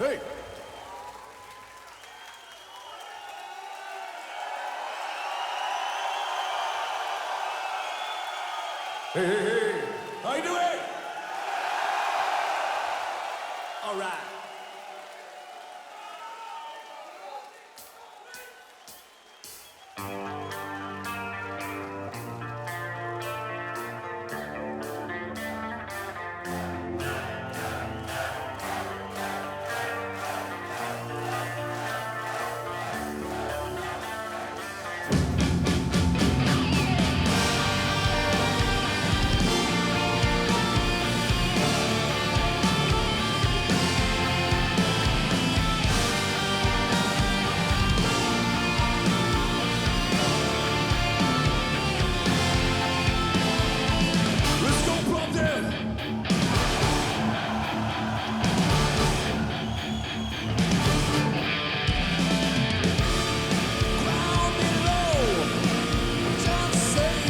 Hey! Hey, hey, hey! How you doing? All right. Let's go, Plovdiv! Ground below, just save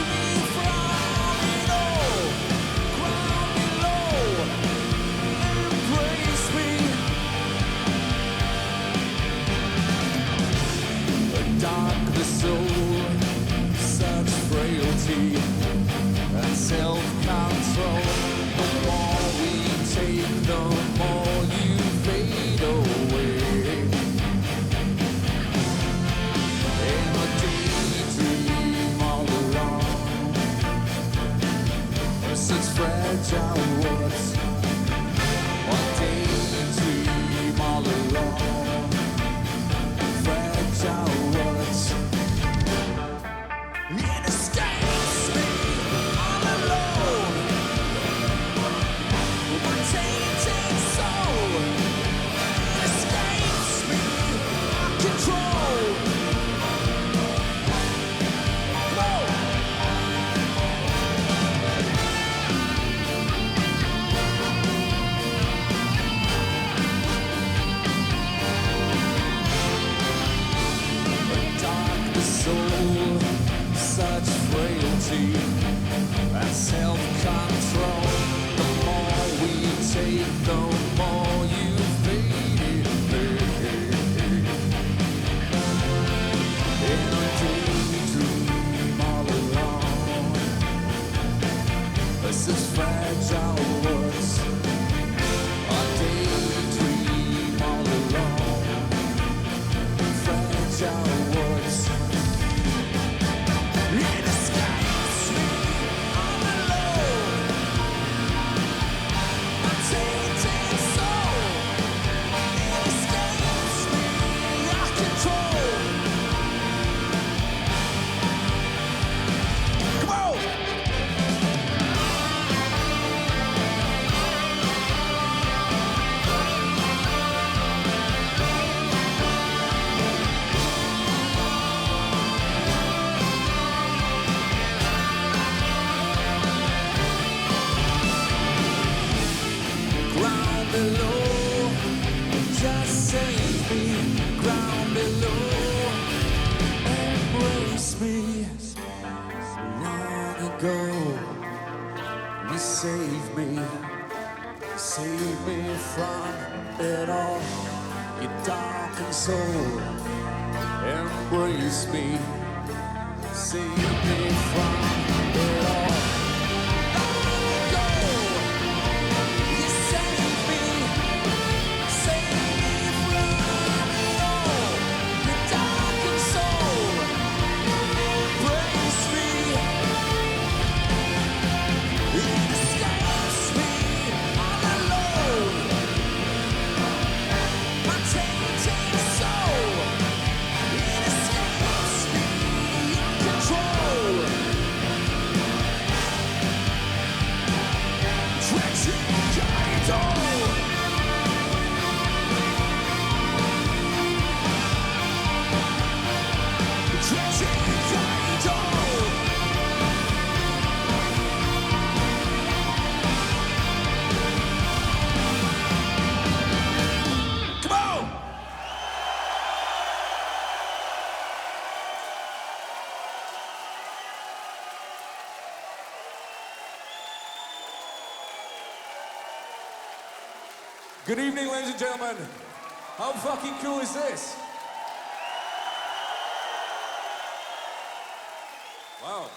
me from it all. Ground below, embrace me. Dark the soul, such frailty and self-control. The more we take, the more you fade away. In a daydream all alone, such fragile words. A daydream all alone, fragile words. It escapes me all alone. My tainted soul. It escapes me out of control. Whoa. Dark the soul, such frailty and self-control. The more we take, the more you fade away. In a daydream all alone, this is fragile words. A daydream all alone, fragile words. It escapes me all alone. My tainted soul. It escapes me out of control. Come on! Ground below, just save me. Ground below, embrace me. Long ago, you saved me from it all. Your darkened soul, embrace me, save me from it all. Control. Good evening, ladies and gentlemen. How fucking cool is this? Wow.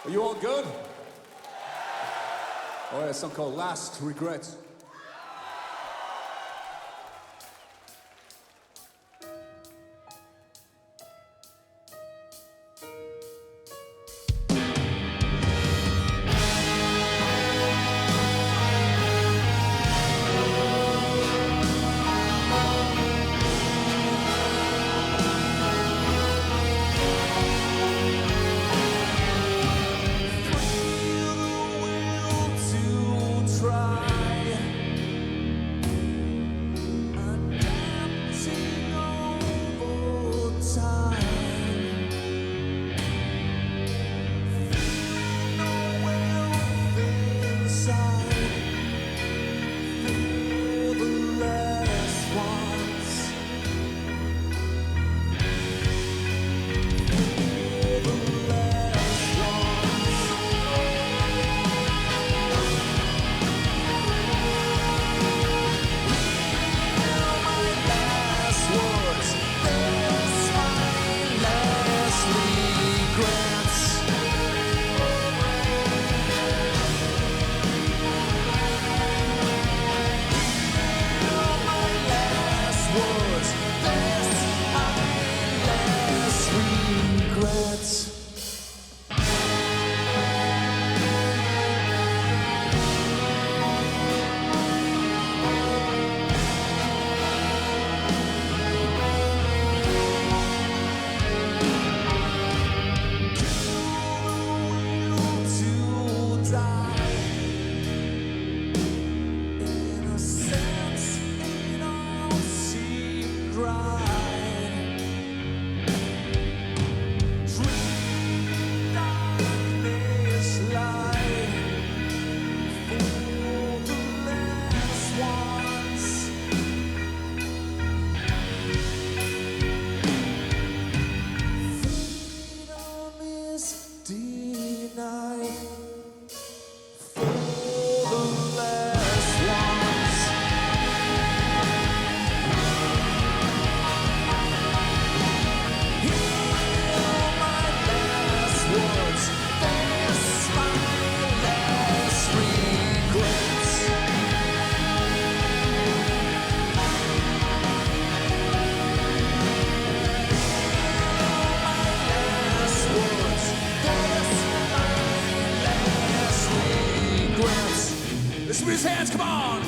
Are you all good? Oh yeah, a song called Last Regrets. Let's move his hands, come on!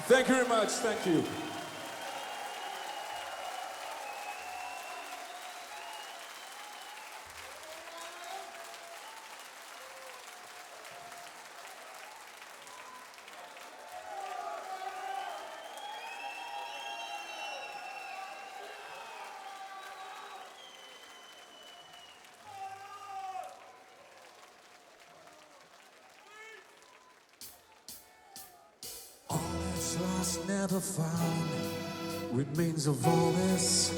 Thank you very much, thank you. lost, never found, remains of all this.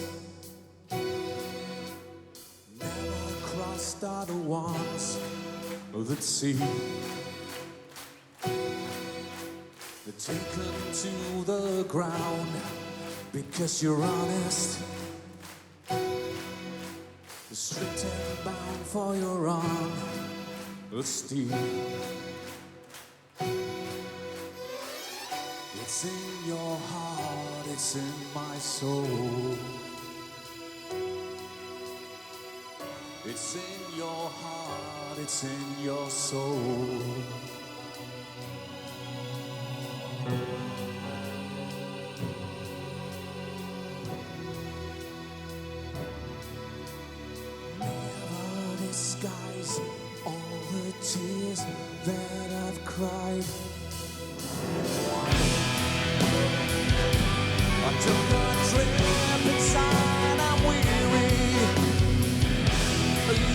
Never crossed are the ones that see. They're taken to the ground because you're honest. You're stripped and bound for your honesty. It's in your heart, it's in my soul. It's in your heart, it's in your soul. Never disguise all the tears that I've cried. I took a trip inside, I'm weary,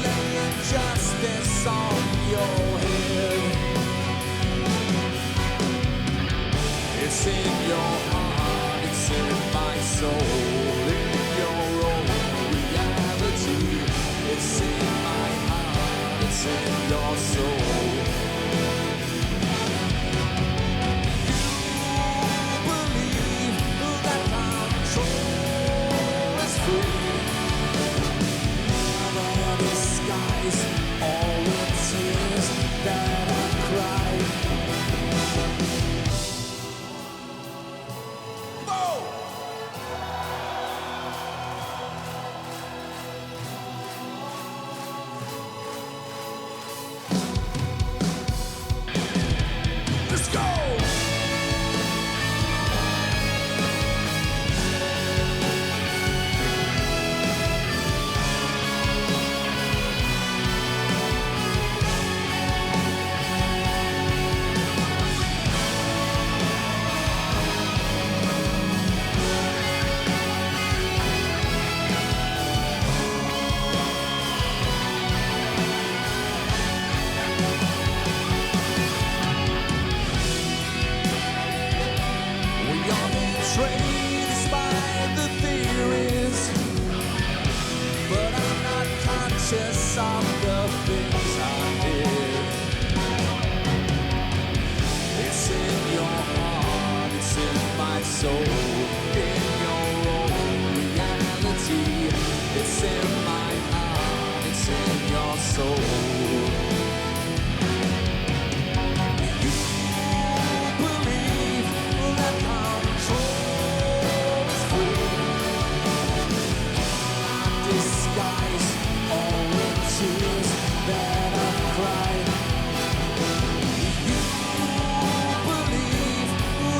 laying justice on your head. It's in your heart, it's in my soul, in your own reality. It's in my heart, it's in your soul. All the tears that I cried. Whoa! Let's go! Of the things I did. It's in your heart, it's in my soul, in your own reality. It's in my heart, it's in your soul. You believe that control is free. Disguise all the tears that I've cried. You believe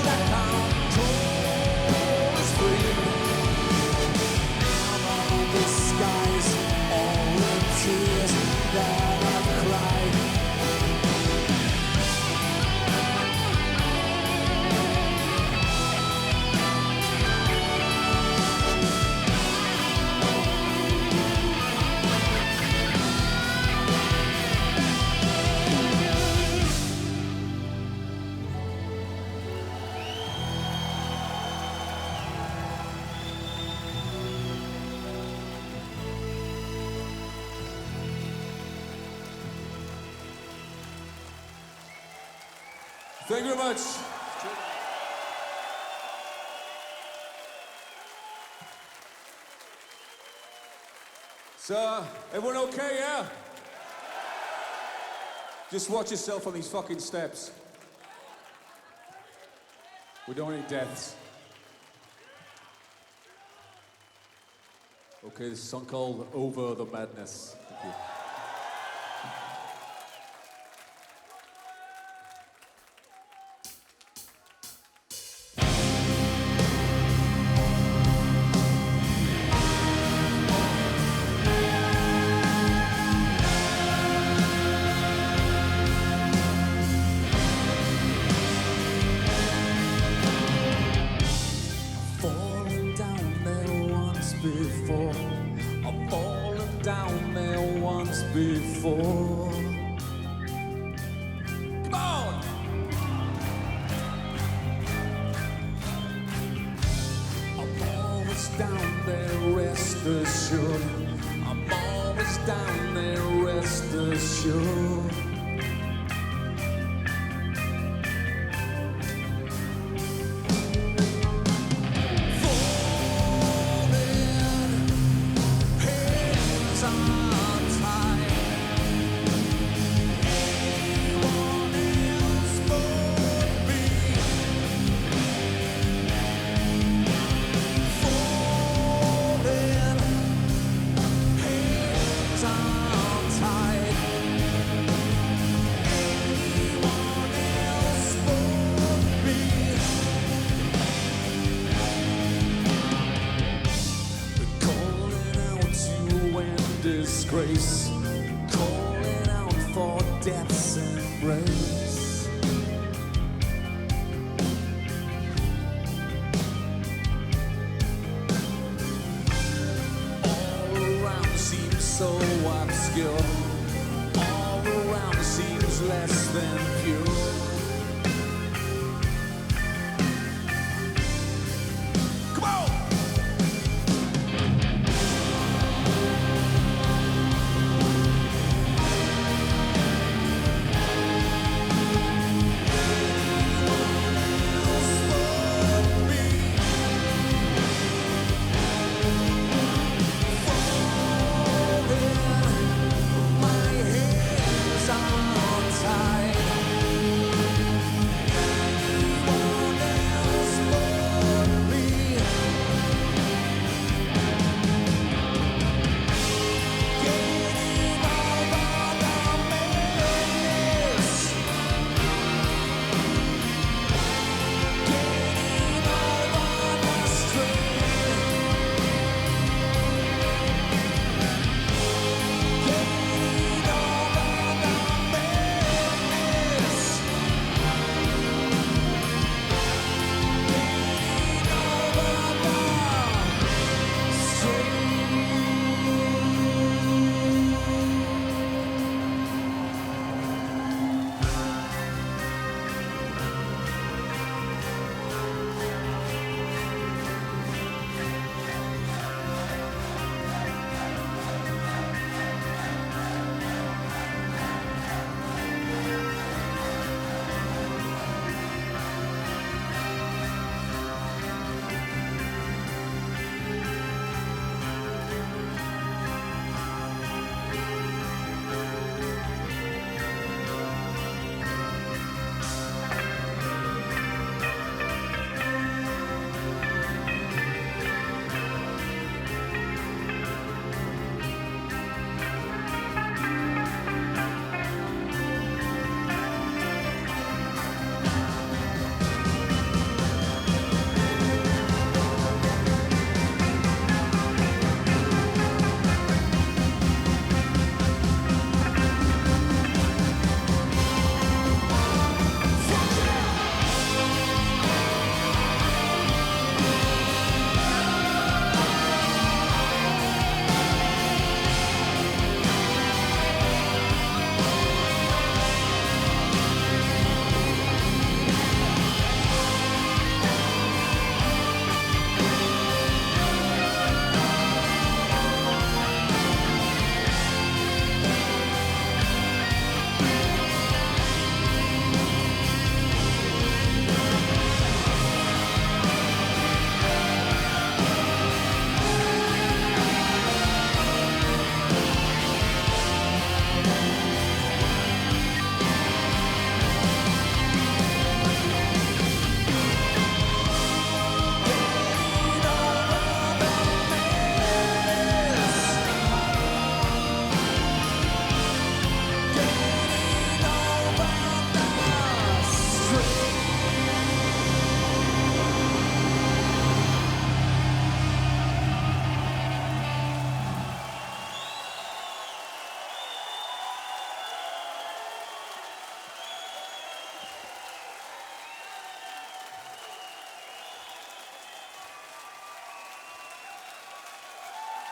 that control is free. Now I'll disguise all the tears that I've cried. Thank you very much. So, everyone okay, yeah? Just watch yourself on these fucking steps. We don't want any deaths. Okay, this is a song called Over the Madness. Thank you. I've fallen down there once before. Come on! assured. I'm always down there, rest assured. Disgrace, calling out for death's embrace. All around seems so obscure. All around seems less than pure.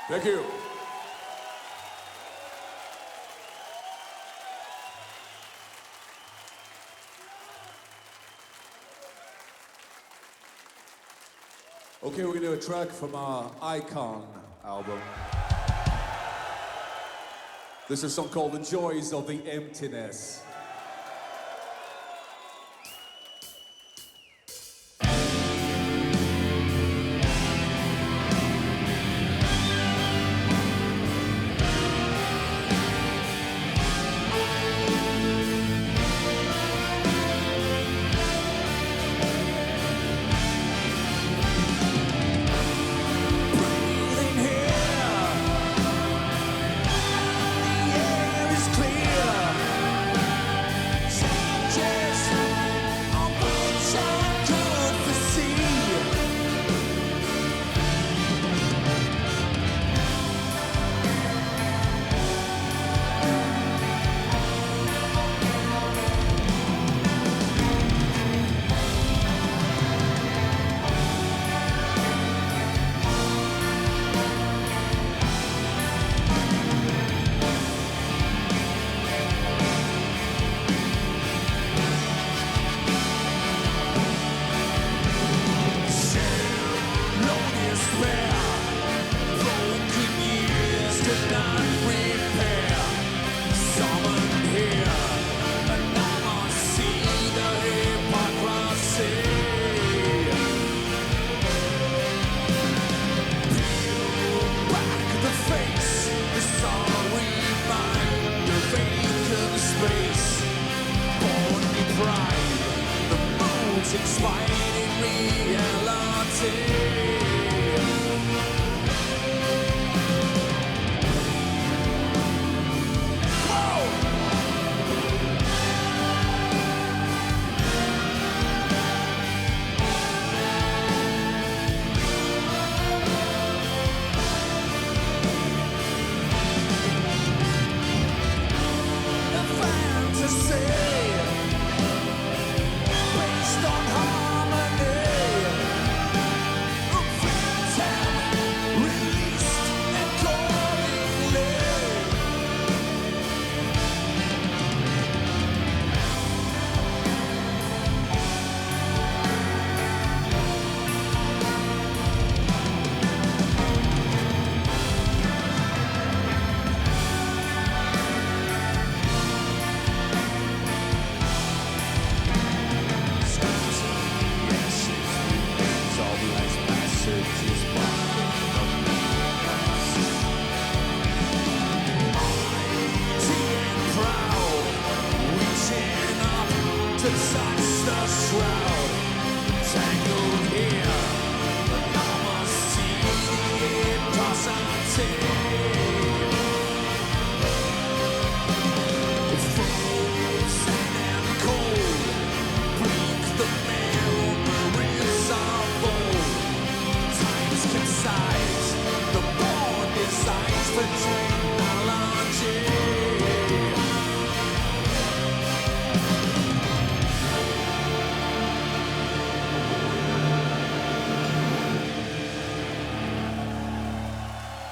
Thank you. Okay, we're gonna do a track from our icon, album. This is a song called The Joys of the Emptiness.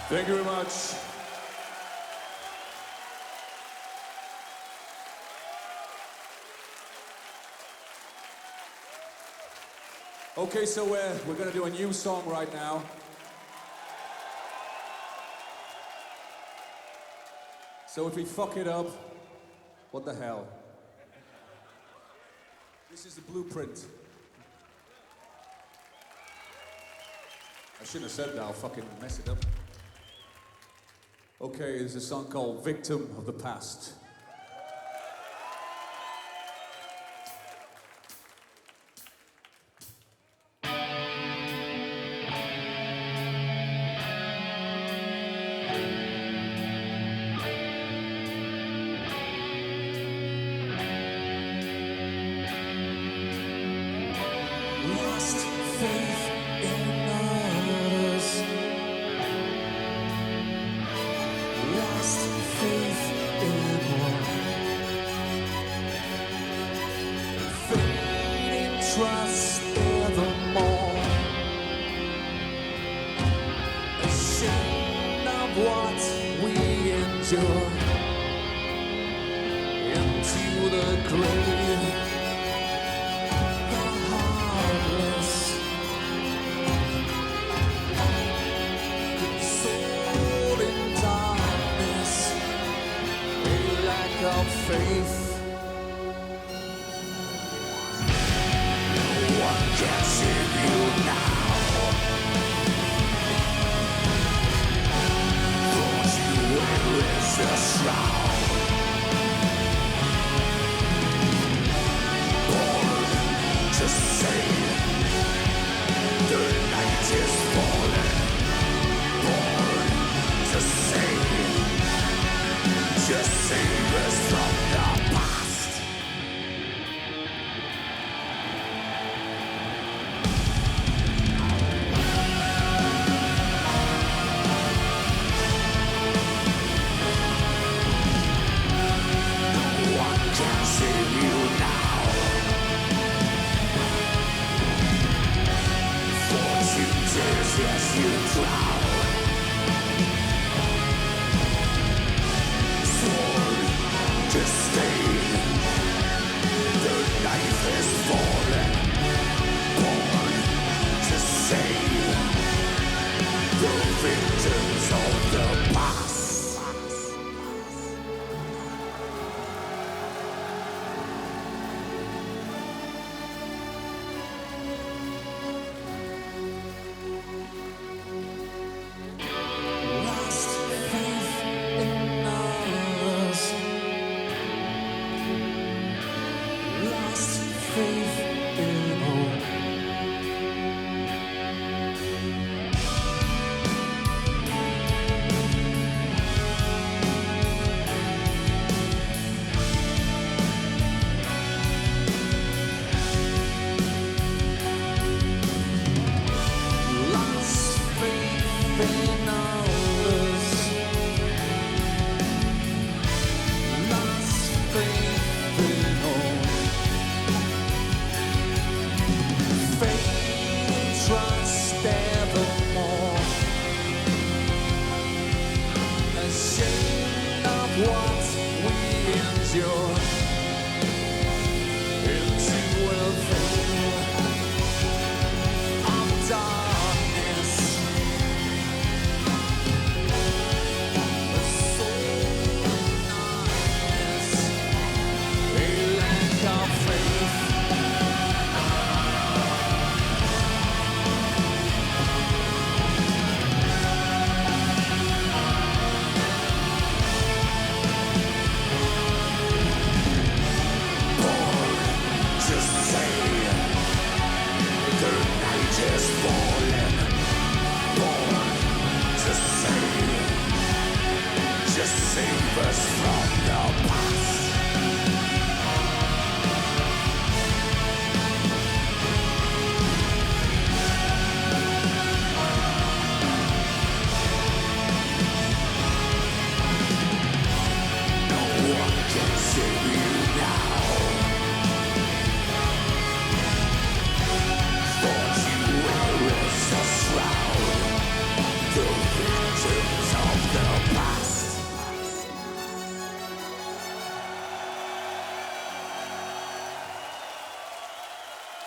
Thank you very much. Okay, so we're going to do a new song right now. So if we fuck it up, what the hell? This is the blueprint. I shouldn't have said that, I'll fucking mess it up. Okay, there's a song called Victim of the Past. Trust evermore, ashamed of what we endure, into the grave, the heartless, console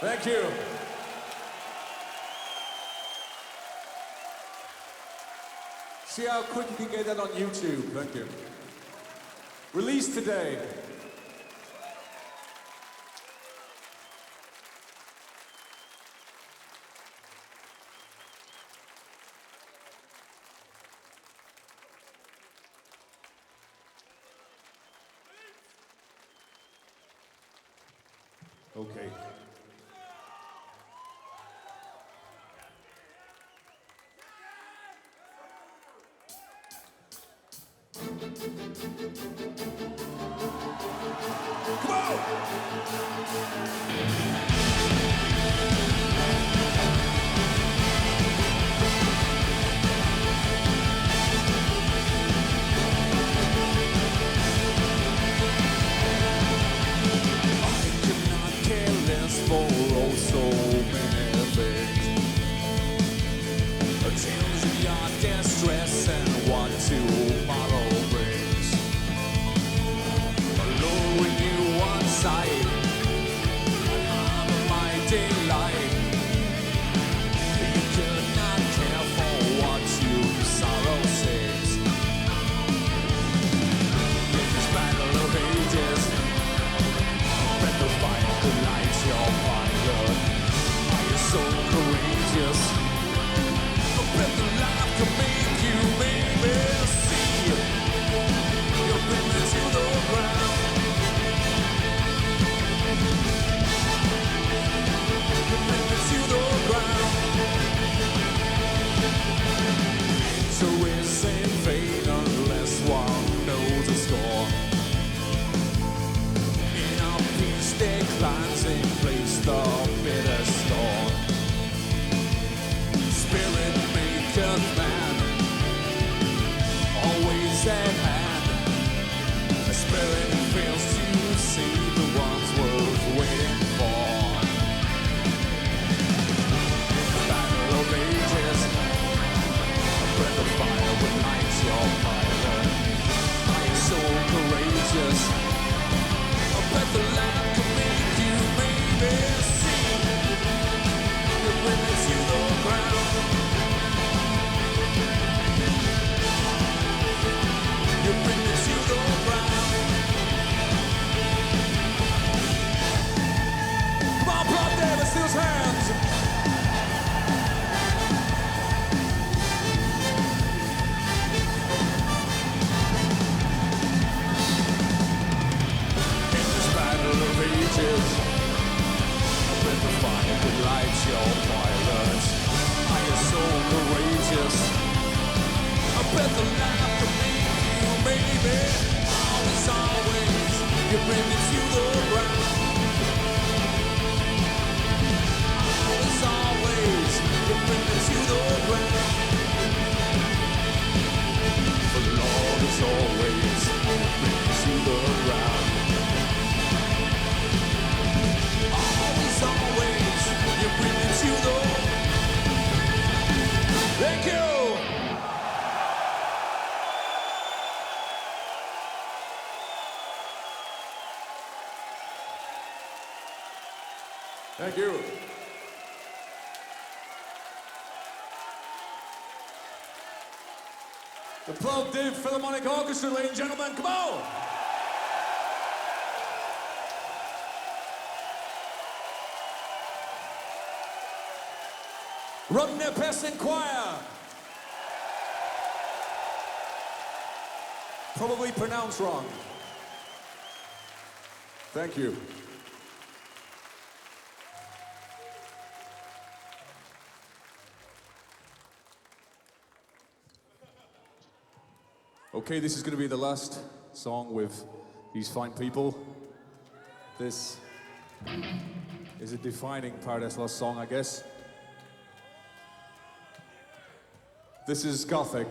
Thank you. See how quick you can get that on YouTube. Thank you. Released today. Okay. Come on! light your violence. I am so courageous. A breath of life to make you, baby. Always, always, you bring me to the ground. Always, always, you bring me to the ground. For Lord is always, you bring me to the ground. Always, always, you bring me to the. Thank you. Thank you. The Plovdiv Philharmonic Orchestra, ladies and gentlemen, come on! Rodna Pesen Choir. Probably pronounced wrong. Thank you. Okay, this is going to be the last song with these fine people. This is a defining Paradise Lost song, I guess. This is Gothic.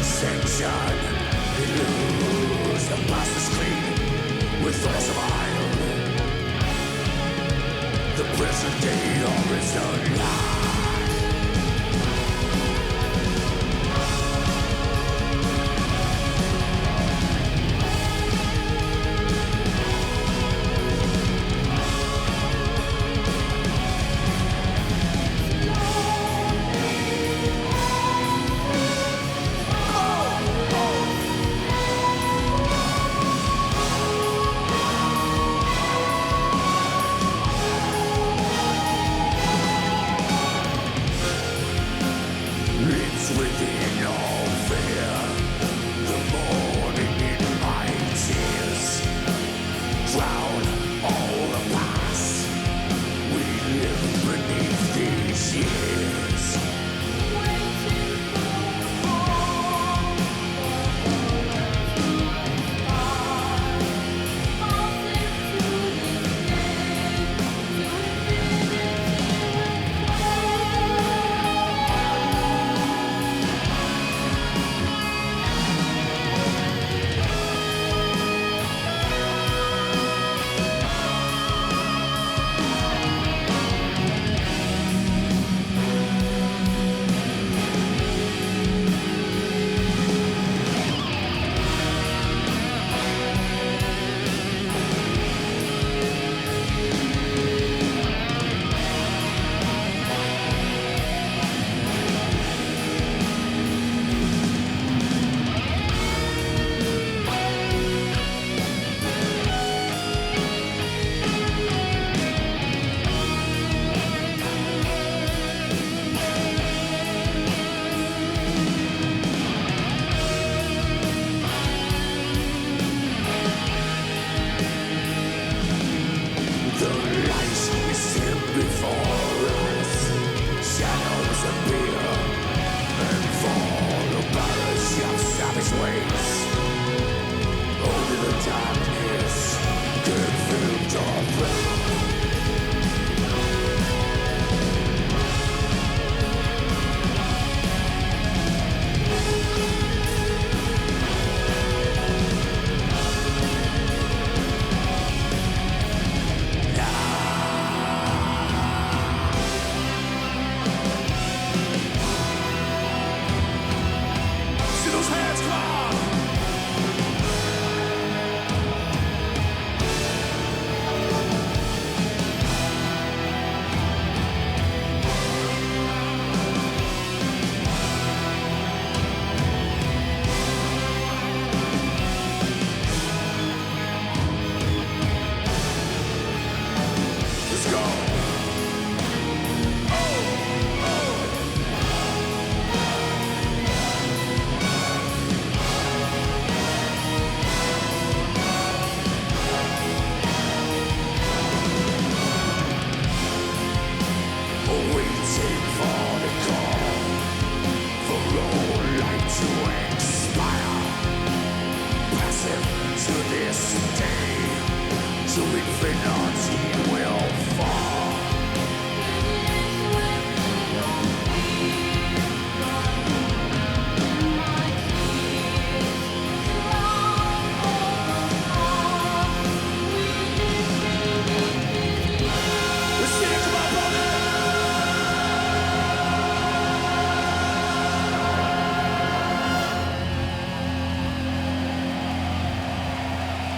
Sensation, we lose the past is clean with thoughts of iron. The present day horizon line.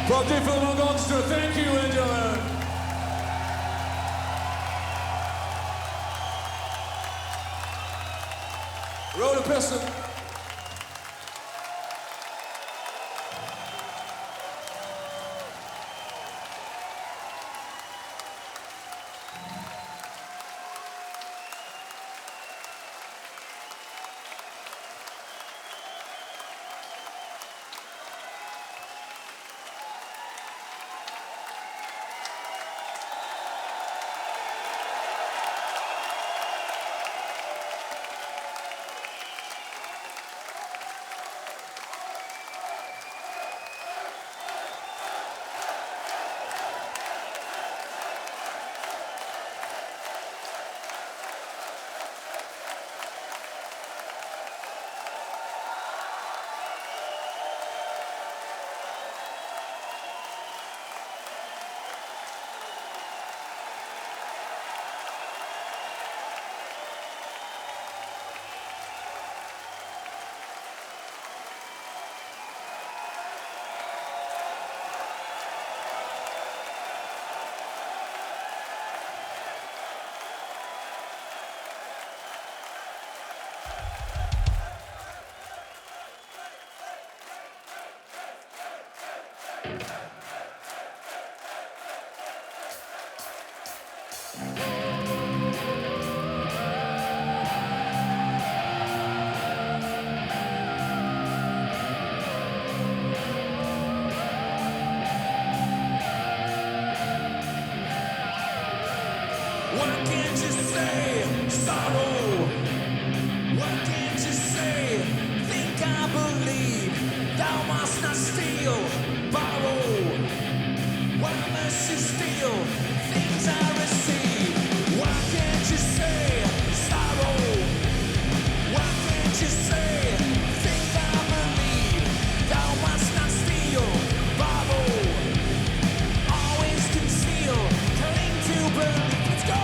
Plovdiv Philharmonic Orchestra, thank you, Angela. Rodna Pesen. What can't you say? Sorrow. What can't you say? Think I believe. Thou must not steal. Borrow. What must you steal? Things I receive. What can't you say? Sorrow. What can't you say? Think I believe. Thou must not steal. Borrow. Always conceal. Cling to believe. Let's go.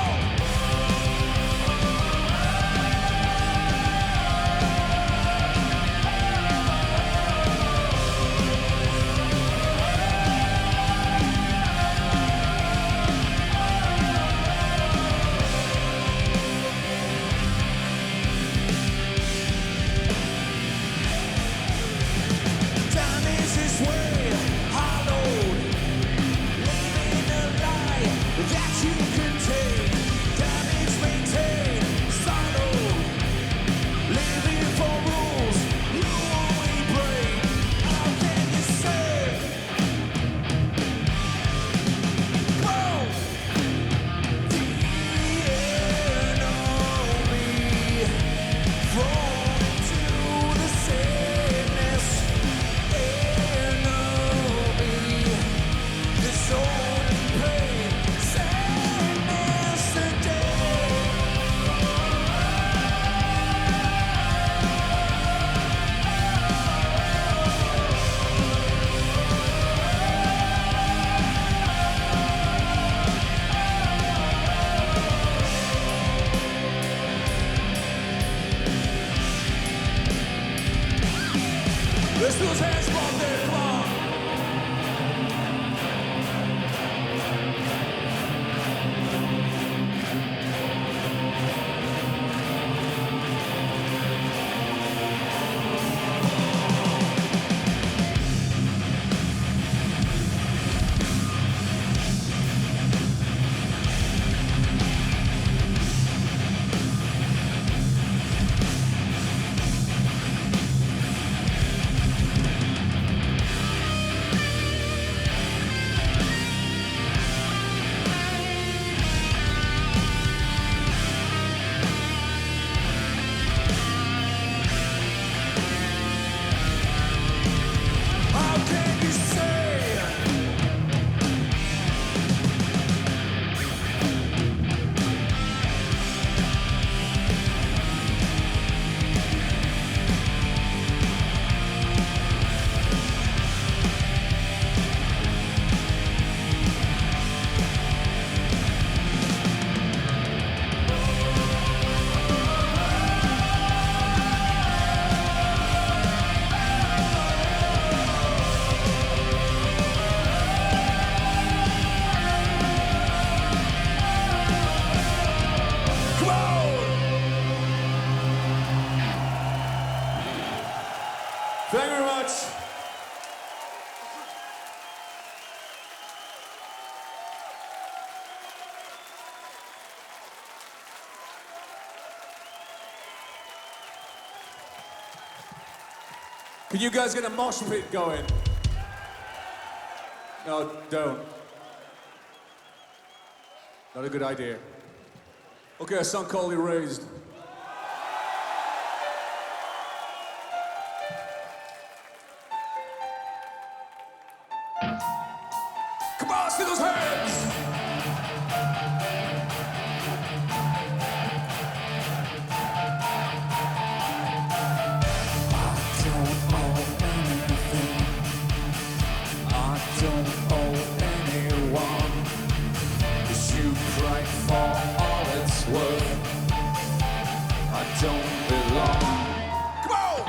Thank you very much. Can you guys get a mosh pit going? No, don't. Not a good idea. Okay, a song called Erased. Come on, see those hands! Don't belong. Come on!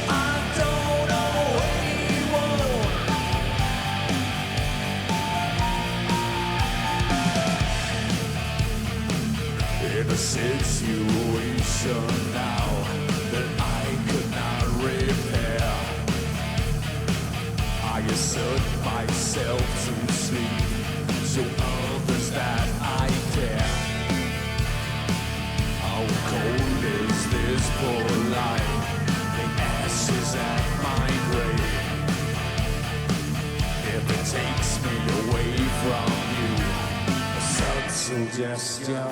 I don't know anyone. In a situation now that I could not repair, I assert myself to sleep, show others that I care. How cold is this poor life? The ashes at my grave. If it takes me away from you, a subtle gesture.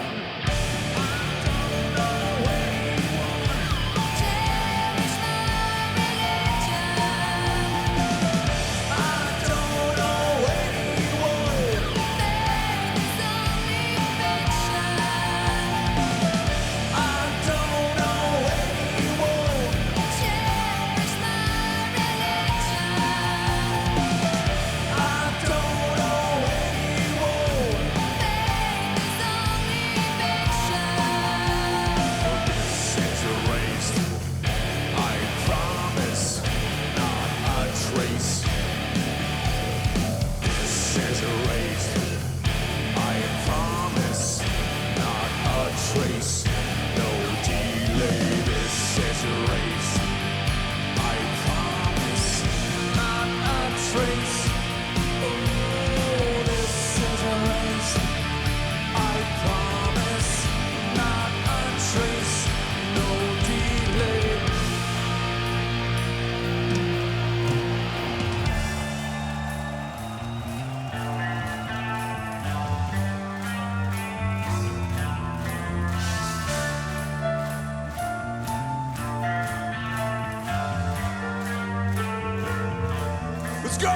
Let's go!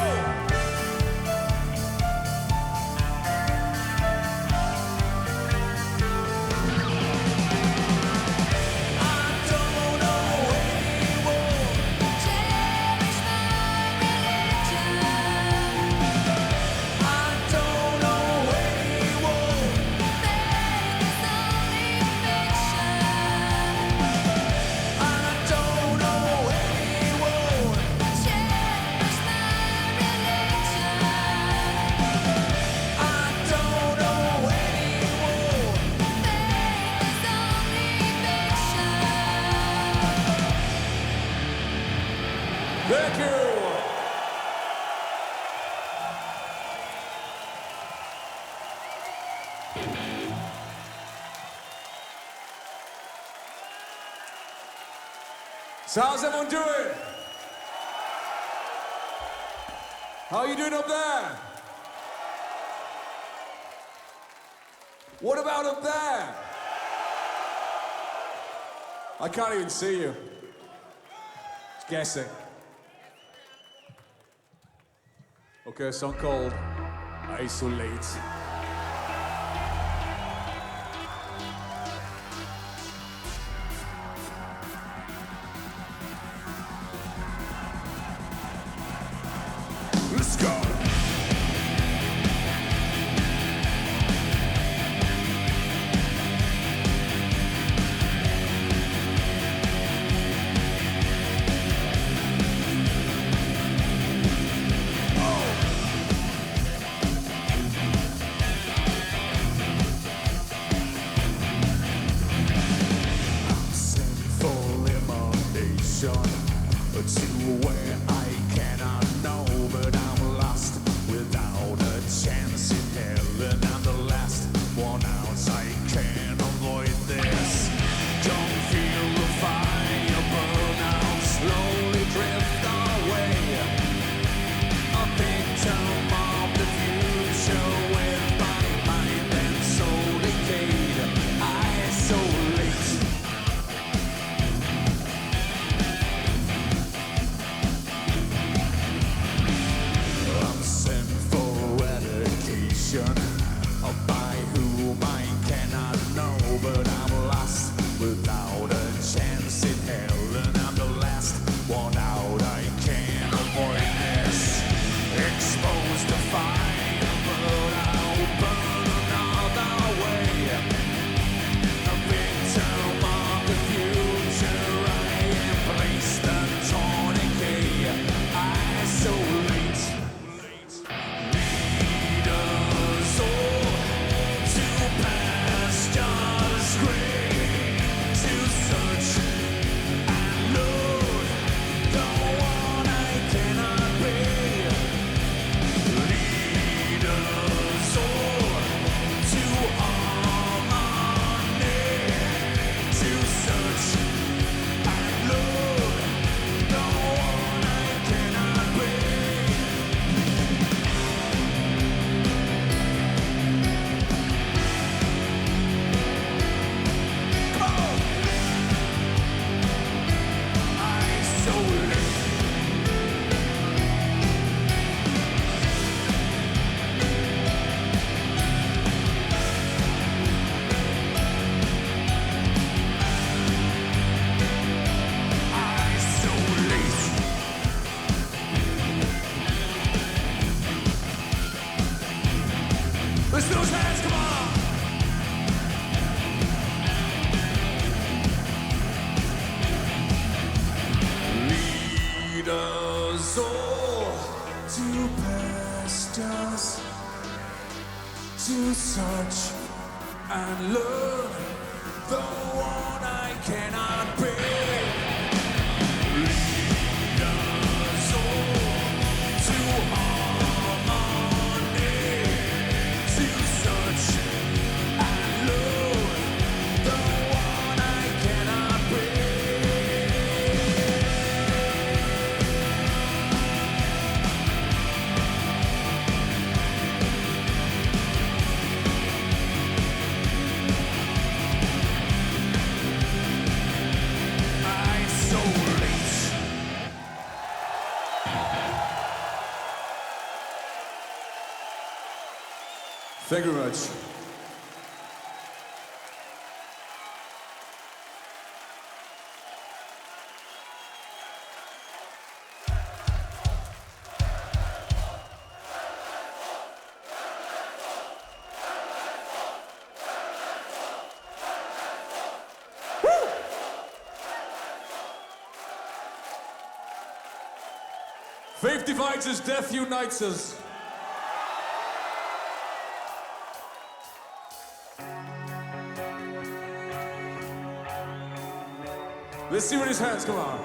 Thank you! So how's everyone doing? How are you doing up there? What about up there? I can't even see you. Just guessing. Okay, a song called Isolate. Let's go! destination to where I cannot know, but I'm lost without a chance in hell, and I'm the last one out. I can't avoid this. Don't feel the fire burn out, slowly drift away. A victim of the future with my mind and soul decayed. I isolate. I'm sent for education by whom I cannot know, but I'm lost without a chance in hell, and I'm the last one out. I can't avoid this. Exposed to fire, but I'll burn another way. A victim of the future, I am placed a tourniquet. Isolate. Lead us all to pastures great, to search and love the one I cannot be. Lead us all to harmony, to search and love the one I cannot be. Come on! Isolate. Isolate. Let's do those hands, come on! Lead us all to pastures, to search and learn the one I cannot be. Lead us all to harmony, to search and learn the one I cannot be. Isolate. Thank you very much. Woo! 50 fighters, death unites us. Let's see what his hands, come on.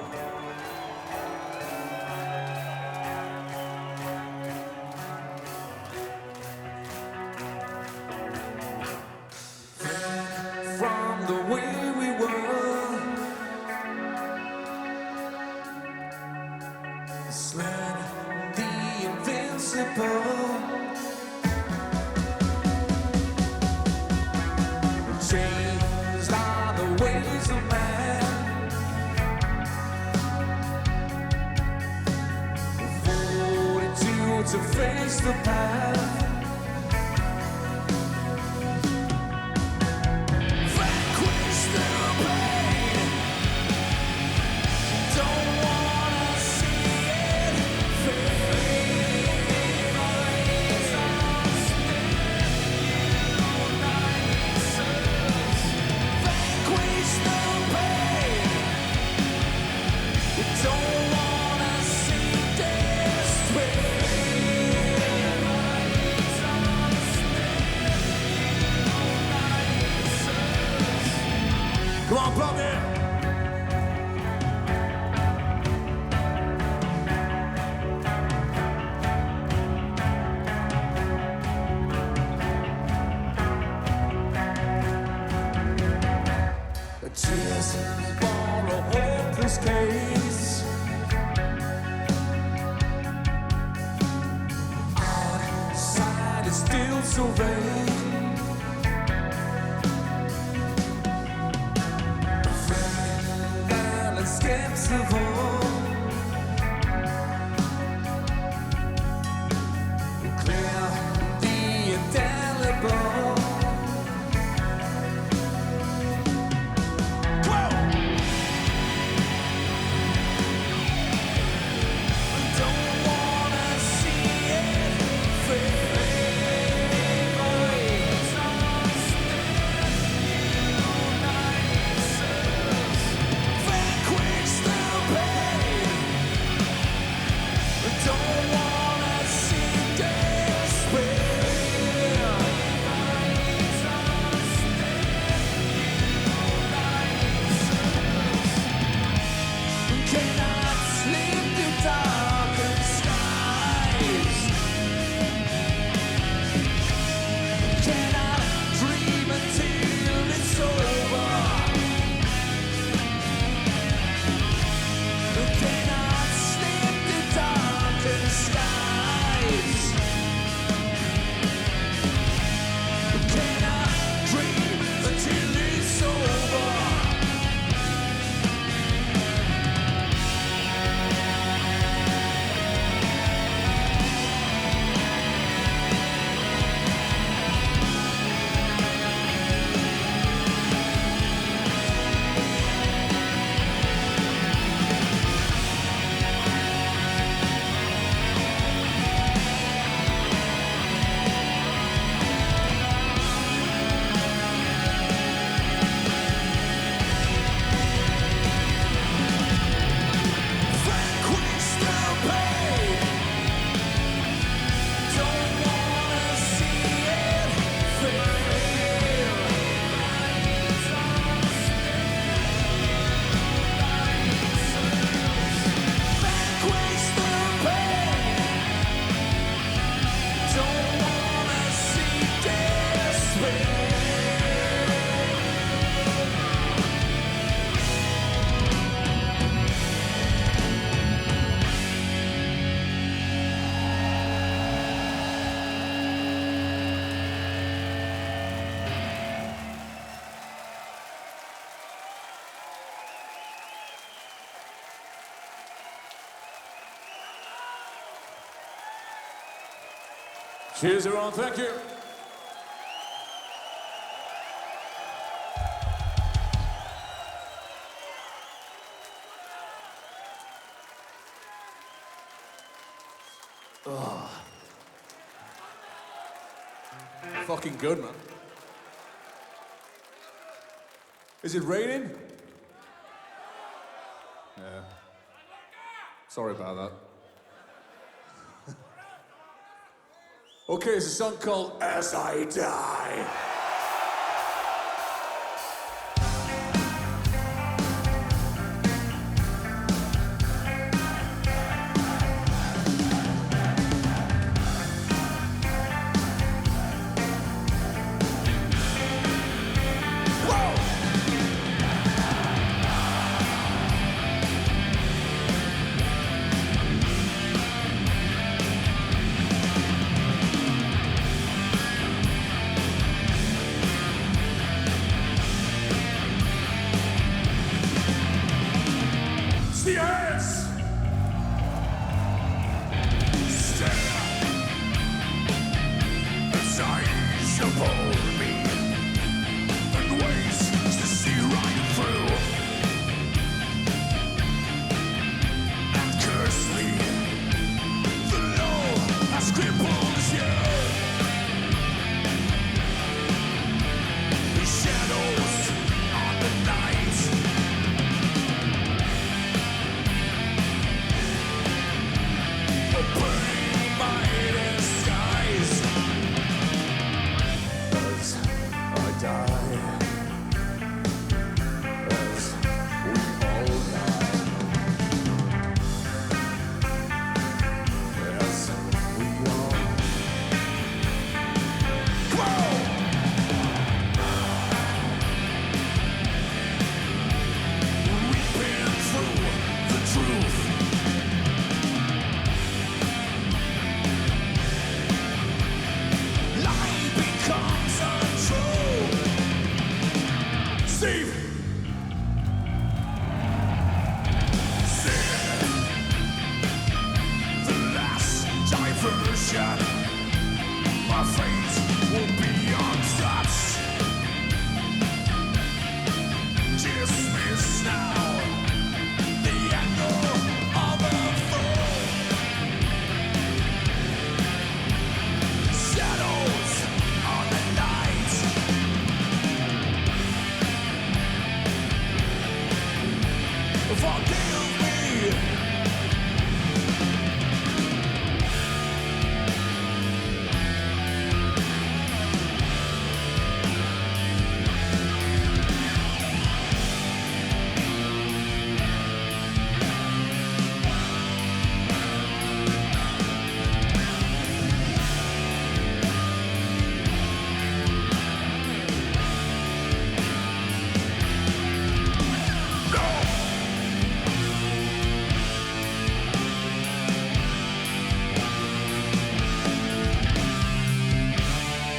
From the way we were, sled the invincible. Changed are the ways of man. Fortitude to face the path. Vanquish the pain. Don't wanna see it fade. Raise us and unite us. Vanquish the pain. Don't wanna see despair. Tears for a hopeless case. Outside is still so vague. Skips of all, clear the indelible. Don't wanna see it fade away. Vanquish the pain. Don't wanna see despair. Cannot sleep the darkened skies. Cannot dream until it's over. Cannot sleep the darkened skies. Cannot dream until it's over. Vanquish the pain. Don't wanna see it fail. Vanquish the pain. Don't wanna see despair. Cheers, everyone. Thank you. Fucking good, man. Is it raining? Yeah. Sorry about that. Okay, it's a song called As I Die. Yes! Stare as eyes upon me and ways to see right through and curse me. The law has crippled you. The shadows on the night. forgive me.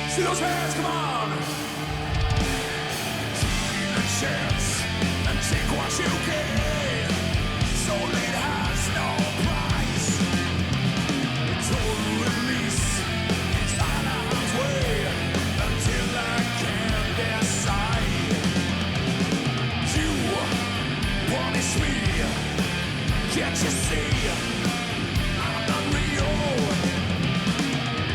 See those hands, come on! Take a chance and take what you can. So it has no price. Total release is on our way until I can decide. You punish me, can't you see? I'm not real.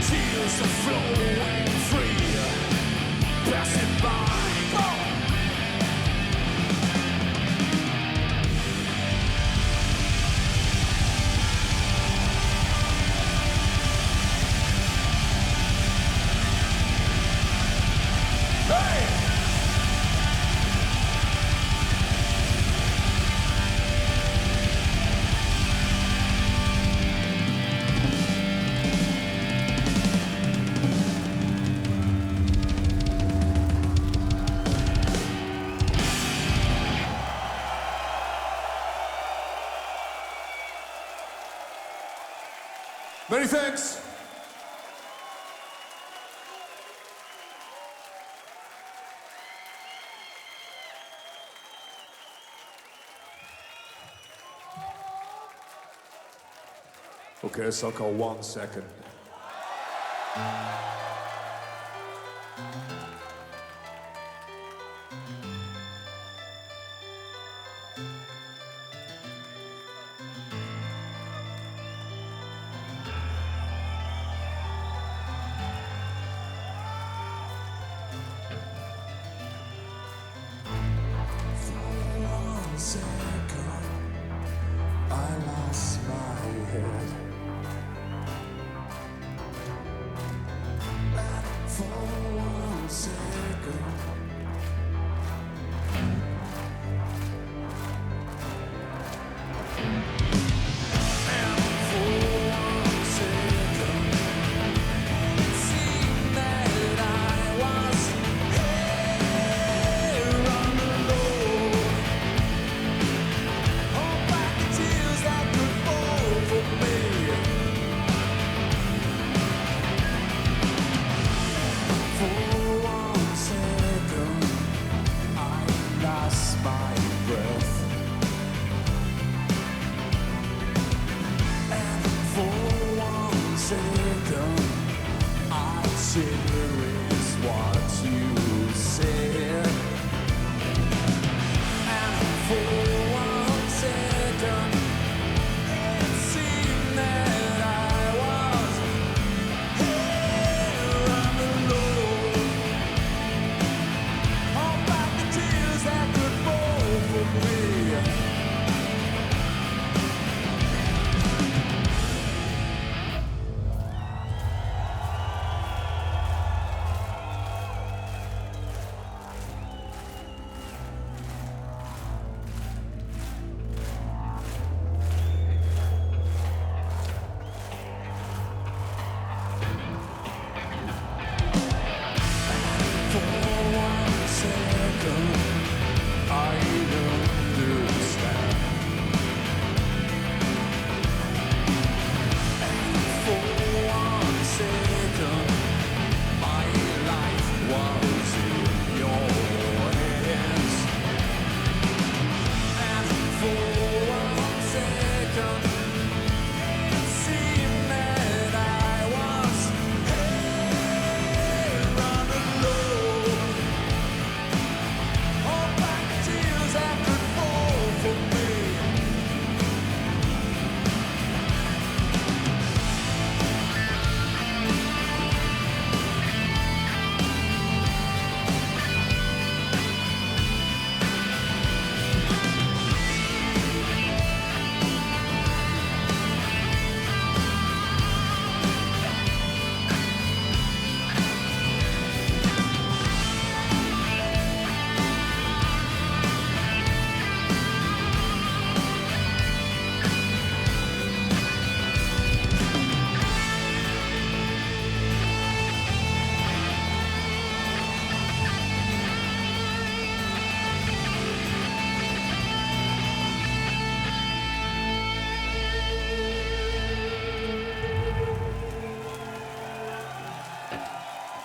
Tears are flowing free, passing by. Go! Hey! Many thanks. Okay, so I'll call 1 second.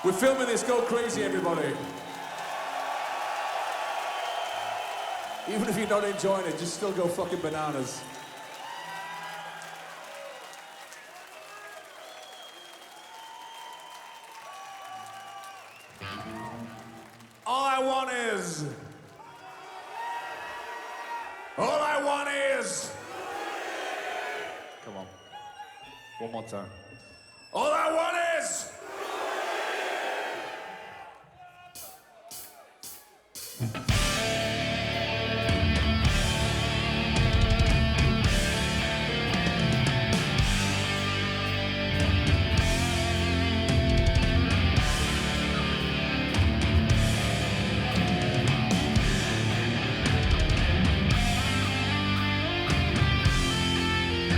We're filming this. Go crazy, everybody. Even if you're not enjoying it, just still go fucking bananas. All I want is... All I want is... Come on. One more time. All I want is...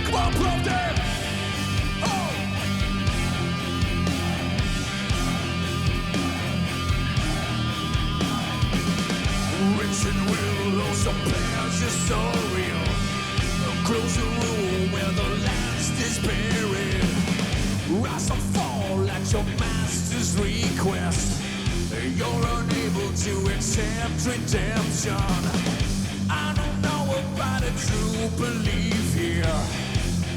Come on, Plovdiv! Oh! Rich and willow, some pleasure so real. Close the room where the last is buried. Rise and fall at your master's request. You're unable to accept redemption. I don't know about a true belief here.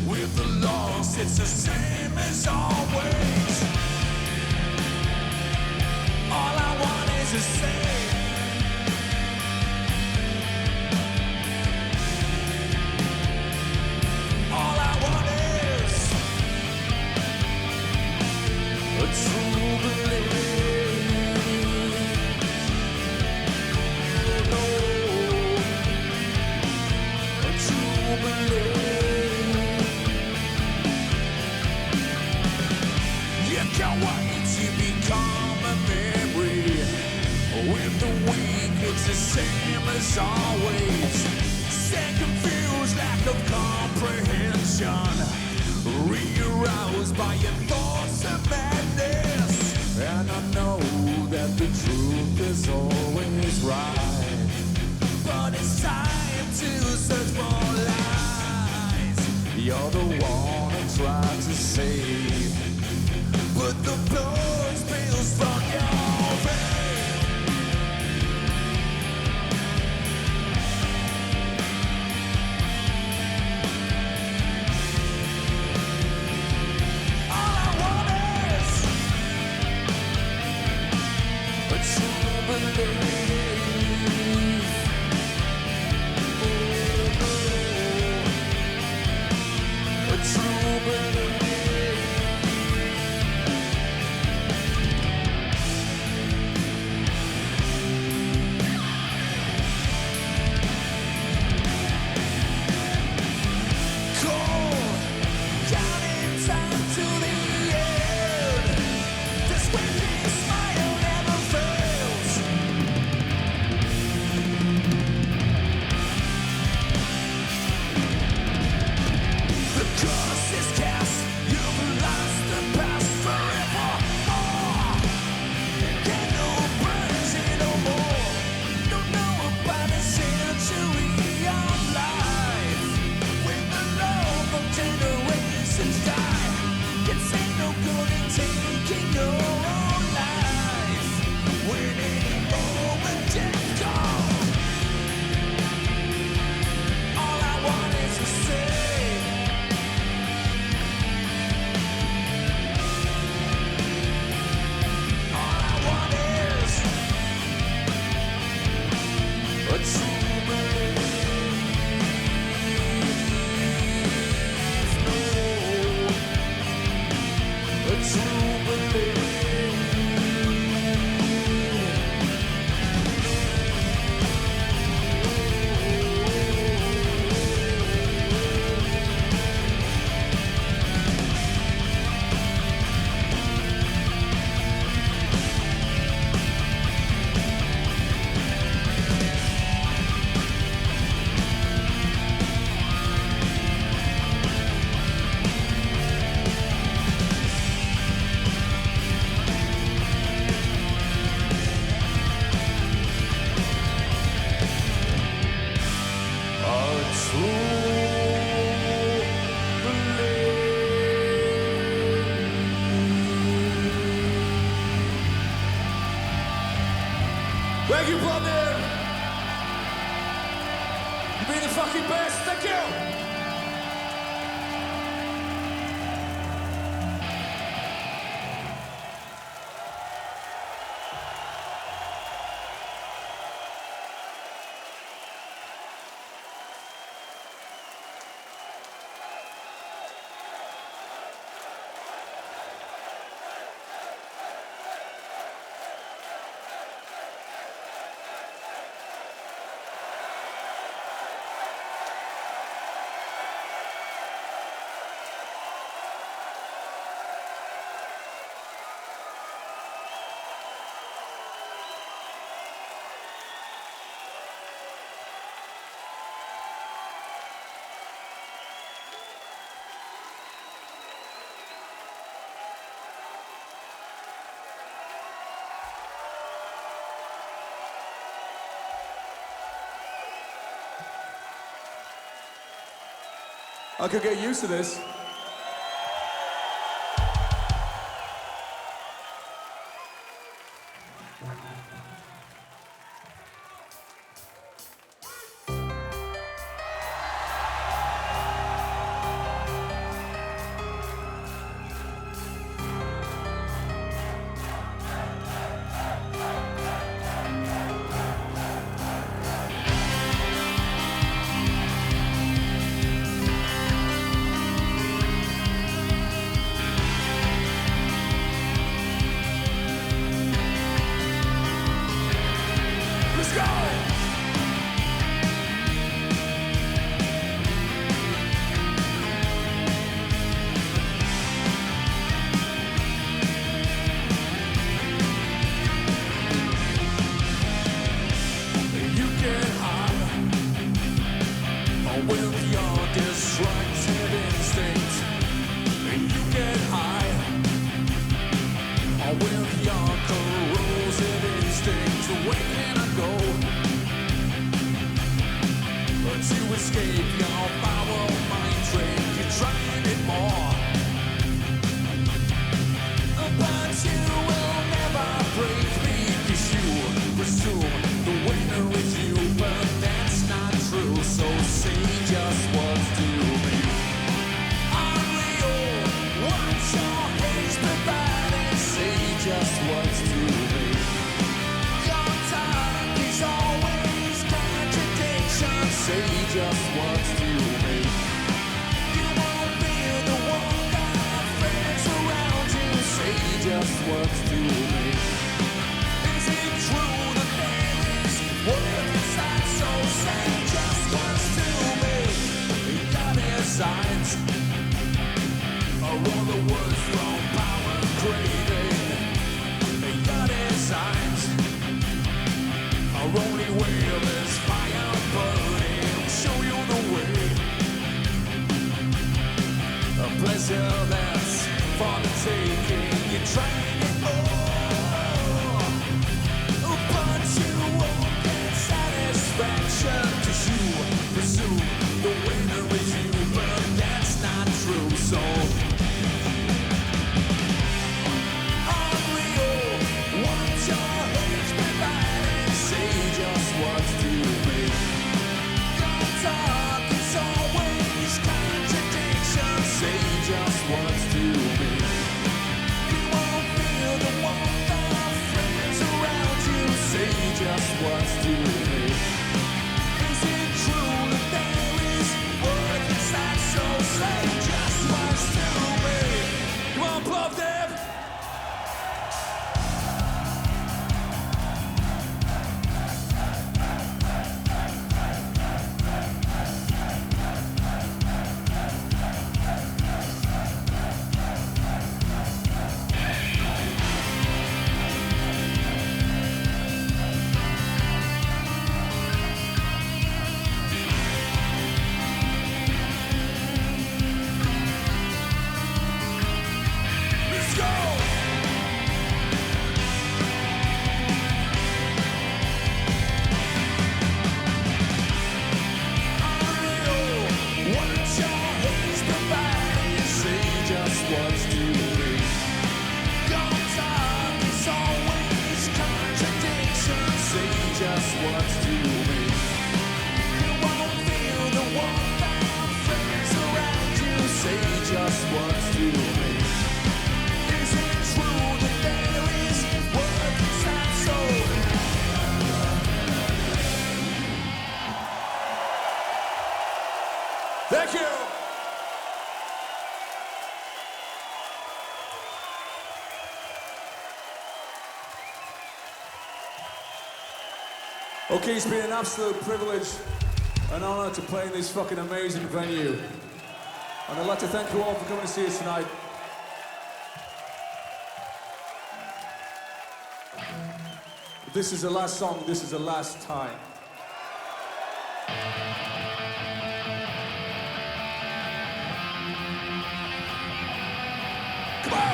With the lost, it's the same as always. All I want is a say. All I want is a true belief. A true belief. You can't wait to become a memory. With the weak, it's the same as always. Stay confused, lack of comprehension. Re-aroused by your thoughts of madness. And I know that the truth is always right. But it's time to search for lies. You're the one I try to save. But the blood spills from your veins. All I want is a true belief. A true belief. Be the fucking best. Thank you. I could get used to this. Just what's to be. You won't feel Thank you. Okay, it's been an absolute privilege, an honor to play in this fucking amazing venue. And I'd like to thank you all for coming to see us tonight. This is the last song, this is the last time. Come on!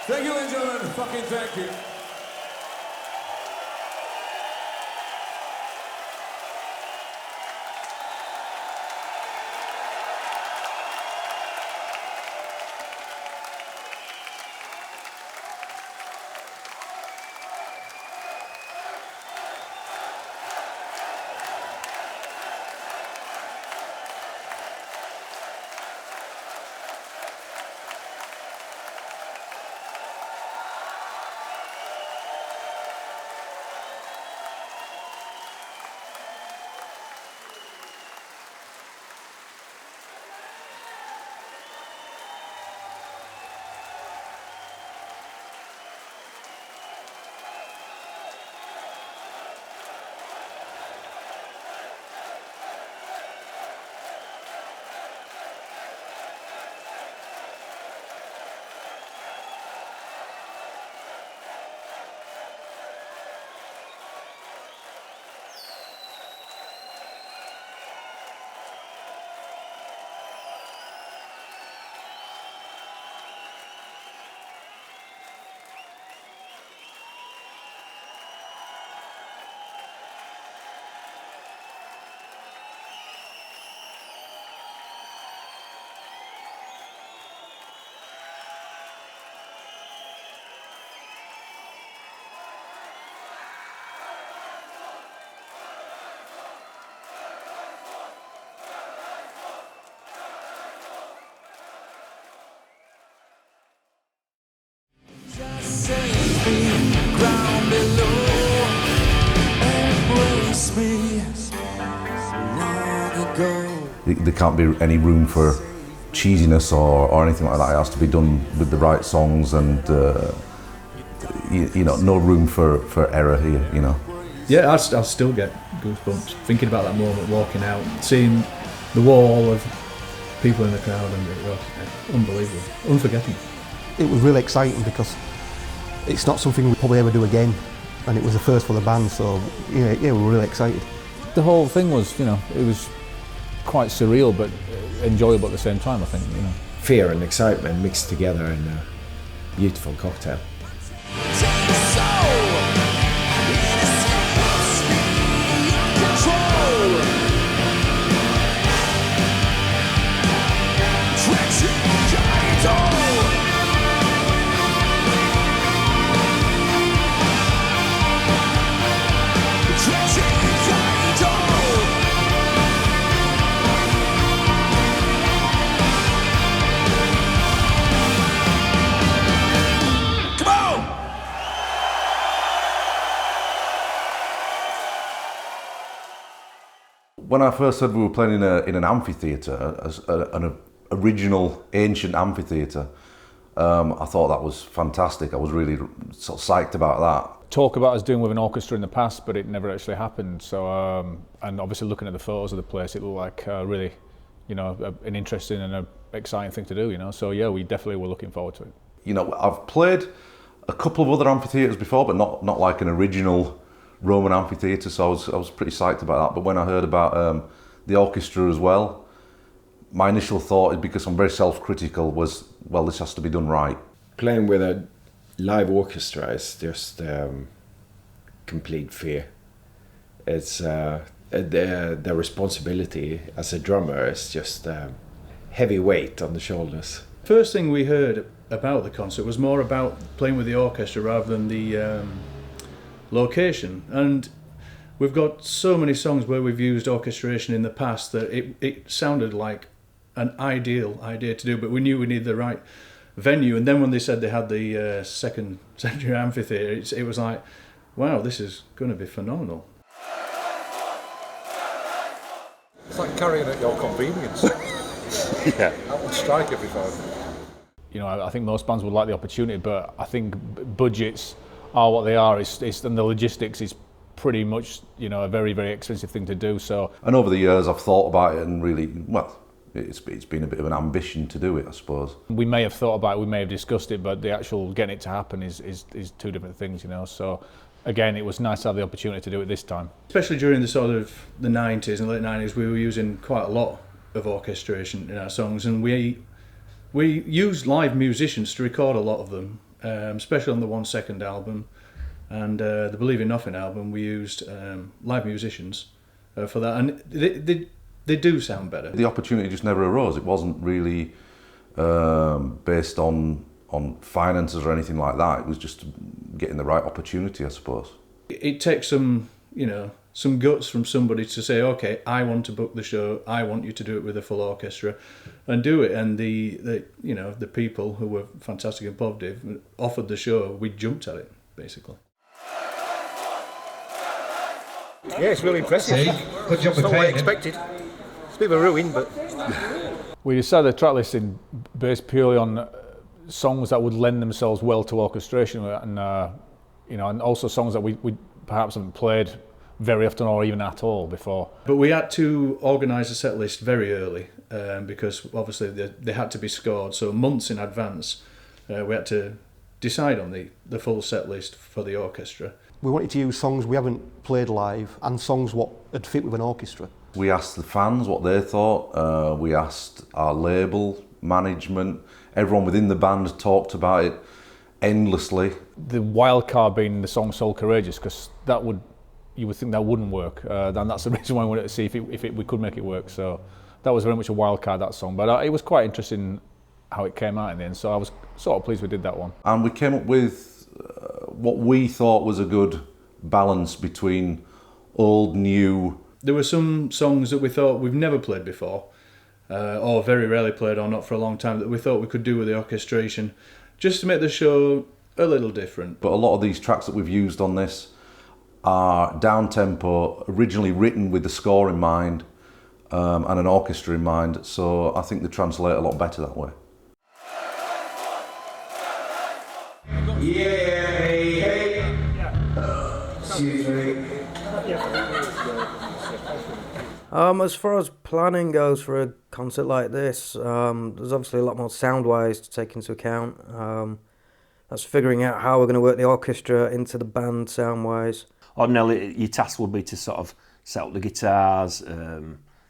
Thank you, ladies and gentlemen. Fucking thank you. there can't be any room for cheesiness or anything like that. It has to be done with the right songs, and you know, no room for error here, you know. Yeah, I still get goosebumps thinking about that moment, walking out, seeing the wall of people in the crowd, and it was unbelievable, unforgettable. It was really exciting because it's not something we'll probably ever do again, and it was the first for the band, so yeah, we were really excited. The whole thing was, you know, it was quite surreal but enjoyable at the same time, I think, you know. Fear and excitement mixed together in a beautiful cocktail. When I first heard we were playing in an amphitheatre, an original ancient amphitheatre, I thought that was fantastic. I was really sort of psyched about that. Talk about us doing with an orchestra in the past, but it never actually happened. So, and obviously looking at the photos of the place, it looked like really, you know, an interesting and an exciting thing to do, you know. So yeah, we definitely were looking forward to it. You know, I've played a couple of other amphitheatres before, but not like an original Roman amphitheatre, so I was pretty psyched about that. But when I heard about the orchestra as well, my initial thought, because I'm very self-critical, was, well, this has to be done right. Playing with a live orchestra is just complete fear. It's the responsibility as a drummer is just heavy weight on the shoulders. First thing we heard about the concert was more about playing with the orchestra rather than the location, and we've got so many songs where we've used orchestration in the past that it sounded like an ideal idea to do, but we knew we needed the right venue. And then when they said they had the second century amphitheatre, it was like, wow, this is going to be phenomenal. It's like carrying at your convenience. Yeah. That would strike every time. You know, I think most bands would like the opportunity, but I think budgets are what they are. And the logistics is pretty much, you know, a very, very expensive thing to do. So, and over the years I've thought about it, and really, well, it's been a bit of an ambition to do it, I suppose. We may have thought about it, we may have discussed it, but the actual getting it to happen is two different things, you know. So again, it was nice to have the opportunity to do it this time. Especially during the sort of the 90s and late 90s, we were using quite a lot of orchestration in our songs, and we used live musicians to record a lot of them. Especially on the 1 Second album and the Believe in Nothing album, we used live musicians for that, and they do sound better. The opportunity just never arose. It wasn't really based on finances or anything like that. It was just getting the right opportunity, I suppose. It takes some guts from somebody to say, okay, I want to book the show, I want you to do it with a full orchestra, and do it. And the people who were fantastic in Plovdiv offered the show, we jumped at it, basically. Yeah, it's really impressive. Good job It's not what I expected. It's a bit of a ruin, but... We decided the track listing based purely on songs that would lend themselves well to orchestration, and and also songs that we perhaps haven't played very often or even at all before. But we had to organise a set list very early because obviously they had to be scored, so months in advance we had to decide on the full set list for the orchestra. We wanted to use songs we haven't played live and songs what would fit with an orchestra. We asked the fans what they thought, we asked our label, management, everyone within the band talked about it endlessly. The wild card being the song Soul Courageous, because you would think that wouldn't work, and that's the reason why I wanted to see if we could make it work. So that was very much a wild card, that song, but it was quite interesting how it came out in the end, so I was sort of pleased we did that one. And we came up with what we thought was a good balance between old, new. There were some songs that we thought we've never played before, or very rarely played, or not for a long time, that we thought we could do with the orchestration, just to make the show a little different. But a lot of these tracks that we've used on this are down-tempo, originally written with the score in mind, and an orchestra in mind, so I think they translate a lot better that way. As far as planning goes for a concert like this, there's obviously a lot more sound-wise to take into account. That's figuring out how we're going to work the orchestra into the band sound-wise. Ordinarily, your task will be to sort of set up the guitars,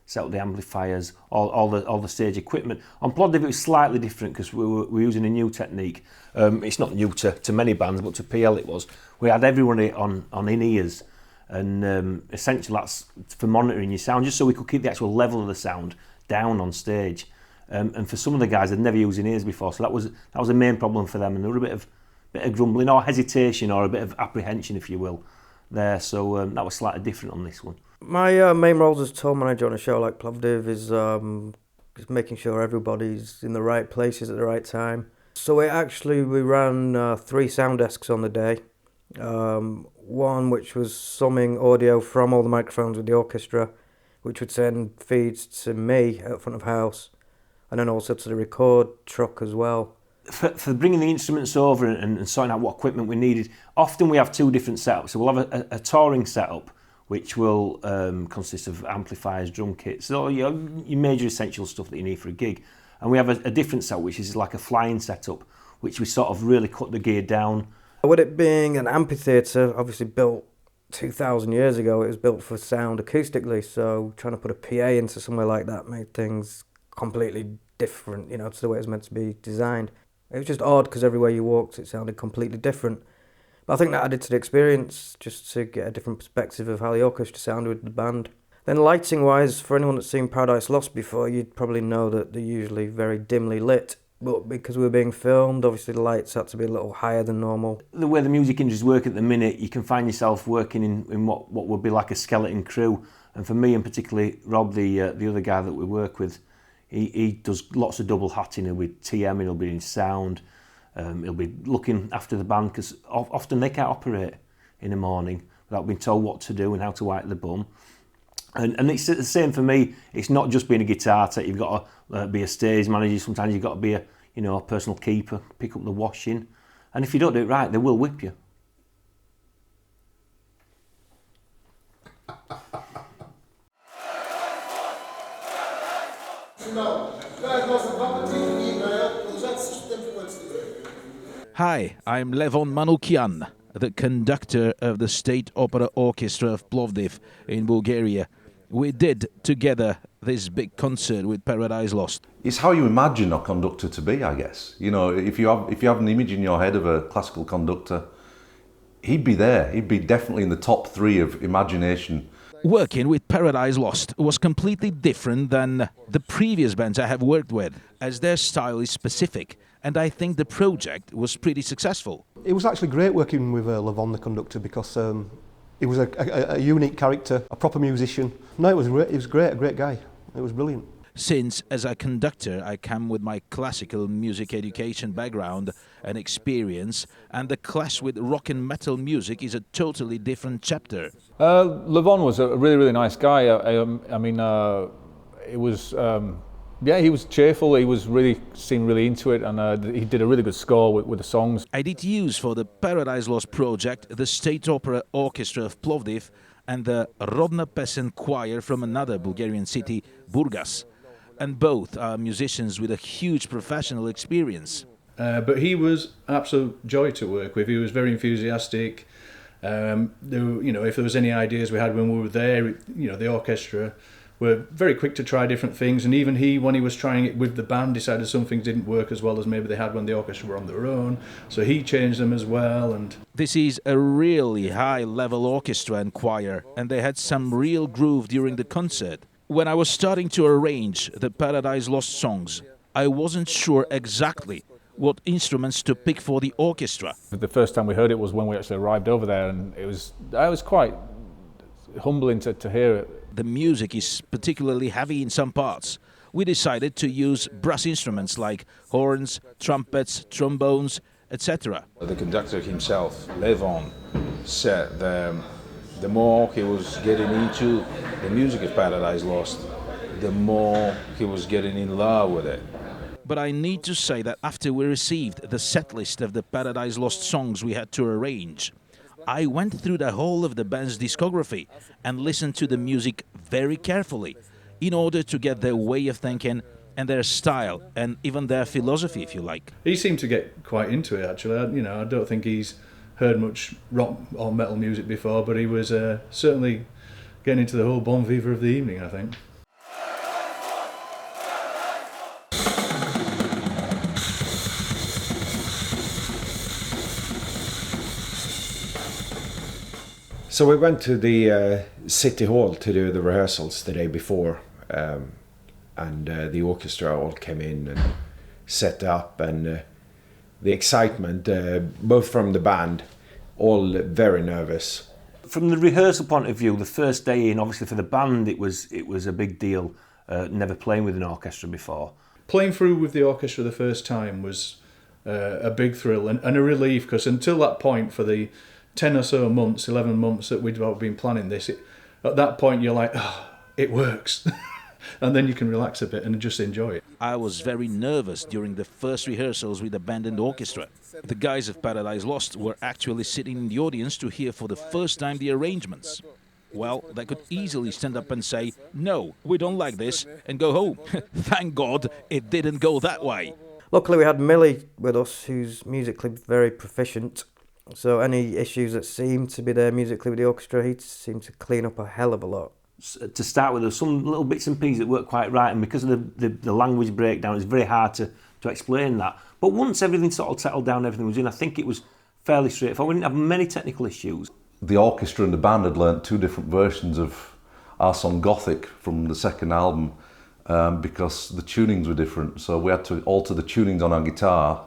set up the amplifiers, all the stage equipment. On Plovdiv it was slightly different because we were using a new technique. It's not new to many bands, but to PL it was. We had everyone on in-ears, and essentially that's for monitoring your sound, just so we could keep the actual level of the sound down on stage. And for some of the guys, they'd never used in-ears before, so that was a main problem for them, and there were a bit of grumbling or hesitation or a bit of apprehension, if you will, there. So that was slightly different on this one. My main role as tour manager on a show like Plovdiv is making sure everybody's in the right places at the right time. So we ran 3 sound desks on the day. One which was summing audio from all the microphones with the orchestra, which would send feeds to me at front of house, and then also to the record truck as well. For bringing the instruments over and sorting out what equipment we needed, often we have 2 different setups. So we'll have a touring setup, which will consist of amplifiers, drum kits, all your major essential stuff that you need for a gig. And we have a different setup, which is like a flying setup, which we sort of really cut the gear down. With it being an amphitheatre, obviously built 2,000 years ago, it was built for sound acoustically, so trying to put a PA into somewhere like that made things completely different, to the way it was meant to be designed. It was just odd because everywhere you walked it sounded completely different. But I think that added to the experience, just to get a different perspective of how the orchestra sounded with the band. Then lighting-wise, for anyone that's seen Paradise Lost before, you'd probably know that they're usually very dimly lit. But because we were being filmed, obviously the lights had to be a little higher than normal. The way the music industries work at the minute, you can find yourself working in what would be like a skeleton crew. And for me, and particularly Rob, the other guy that we work with, he does lots of double hatting. He'll be TM, he'll be in sound, he'll be looking after the band, because often they can't operate in the morning without being told what to do and how to wipe the bum. And it's the same for me. It's not just being a guitar tech. You've got to be a stage manager. Sometimes you've got to be a personal keeper, pick up the washing. And if you don't do it right, they will whip you. Hi, I'm Levon Manukyan, the conductor of the State Opera Orchestra of Plovdiv in Bulgaria. We did together this big concert with Paradise Lost. It's how you imagine a conductor to be, I guess. If you have an image in your head of a classical conductor, he'd be there. He'd be definitely in the top 3 of imagination. Working with Paradise Lost was completely different than the previous bands I have worked with, as their style is specific, and I think the project was pretty successful. It was actually great working with Levon, the conductor, because he was a unique character, a proper musician. No, it was great, a great guy. It was brilliant. Since, as a conductor, I come with my classical music education background and experience, and the clash with rock and metal music is a totally different chapter. Levon was a really, really nice guy. It was... he was cheerful. He seemed really into it, and he did a really good score with the songs. I did use for the Paradise Lost project the State Opera Orchestra of Plovdiv and the Rodna Pesen Choir from another Bulgarian city, Burgas. And both are musicians with a huge professional experience. But he was absolute joy to work with. He was very enthusiastic. If there was any ideas we had when we were there, the orchestra were very quick to try different things, and even he, when he was trying it with the band, decided some things didn't work as well as maybe they had when the orchestra were on their own, so he changed them as well. And this is a really high-level orchestra and choir, and they had some real groove during the concert. When I was starting to arrange the Paradise Lost songs, I wasn't sure exactly what instruments to pick for the orchestra. The first time we heard it was when we actually arrived over there, and it was quite humbling to hear it. The music is particularly heavy in some parts. We decided to use brass instruments like horns, trumpets, trombones, etc. The conductor himself, Levon, said the more he was getting into the music of Paradise Lost, the more he was getting in love with it. But I need to say that after we received the set list of the Paradise Lost songs we had to arrange, I went through the whole of the band's discography and listened to the music very carefully in order to get their way of thinking and their style and even their philosophy, if you like. He seemed to get quite into it, actually. I don't think he's heard much rock or metal music before, but he was certainly getting into the whole bon vivre of the evening, I think. So we went to the City Hall to do the rehearsals the day before, and the orchestra all came in and set up, and the excitement, both from the band, all very nervous. From the rehearsal point of view, the first day in, obviously for the band, it was a big deal, never playing with an orchestra before. Playing through with the orchestra the first time was a big thrill and a relief, because until that point, for the 10 or so months, 11 months that we'd been planning this, at that point you're like, oh, it works. And then you can relax a bit and just enjoy it. I was very nervous during the first rehearsals with the band and orchestra. The guys of Paradise Lost were actually sitting in the audience to hear for the first time the arrangements. Well, they could easily stand up and say, no, we don't like this, and go home. Thank God it didn't go that way. Luckily we had Millie with us, who's musically very proficient. So any issues that seemed to be there musically with the orchestra, he seemed to clean up a hell of a lot. To start with, there were some little bits and pieces that weren't quite right, and because of the language breakdown, it's very hard to explain that. But once everything sort of settled down, everything was in, I think it was fairly straightforward. We didn't have many technical issues. The orchestra and the band had learnt two different versions of our song Gothic from the second album because the tunings were different. So we had to alter the tunings on our guitar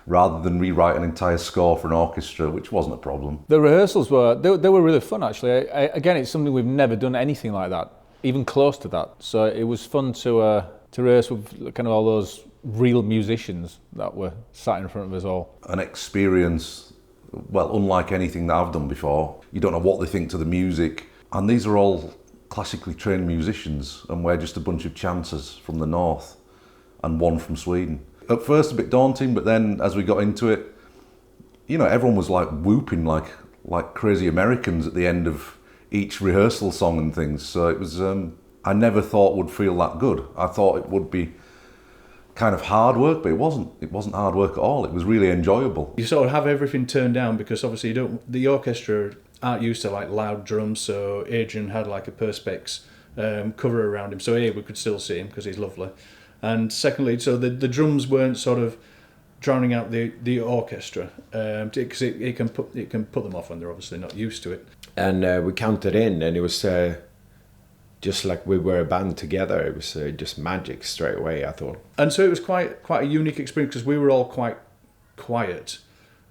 rather than rewrite an entire score for an orchestra, which wasn't a problem. The rehearsals were really fun, actually. Again, it's something we've never done anything like that, even close to that. So it was fun to rehearse with kind of all those real musicians that were sat in front of us all. An experience, well, unlike anything that I've done before. You don't know what they think to the music. And these are all classically trained musicians, and we're just a bunch of chancers from the north and one from Sweden. At first a bit daunting, but then as we got into it, you know, everyone was like whooping like crazy Americans at the end of each rehearsal song and things. So it was, I never thought would feel that good. I thought it would be kind of hard work, but it wasn't. It wasn't hard work at all. It was really enjoyable. You sort of have everything turned down because obviously the orchestra aren't used to like loud drums, so Adrian had like a Perspex cover around him, so A, we could still see him because he's lovely. And secondly, so the drums weren't sort of drowning out the orchestra, because it can put them off when they're obviously not used to it. And we counted in, and it was just like we were a band together. It was just magic straight away, I thought. And so it was quite a unique experience because we were all quite quiet.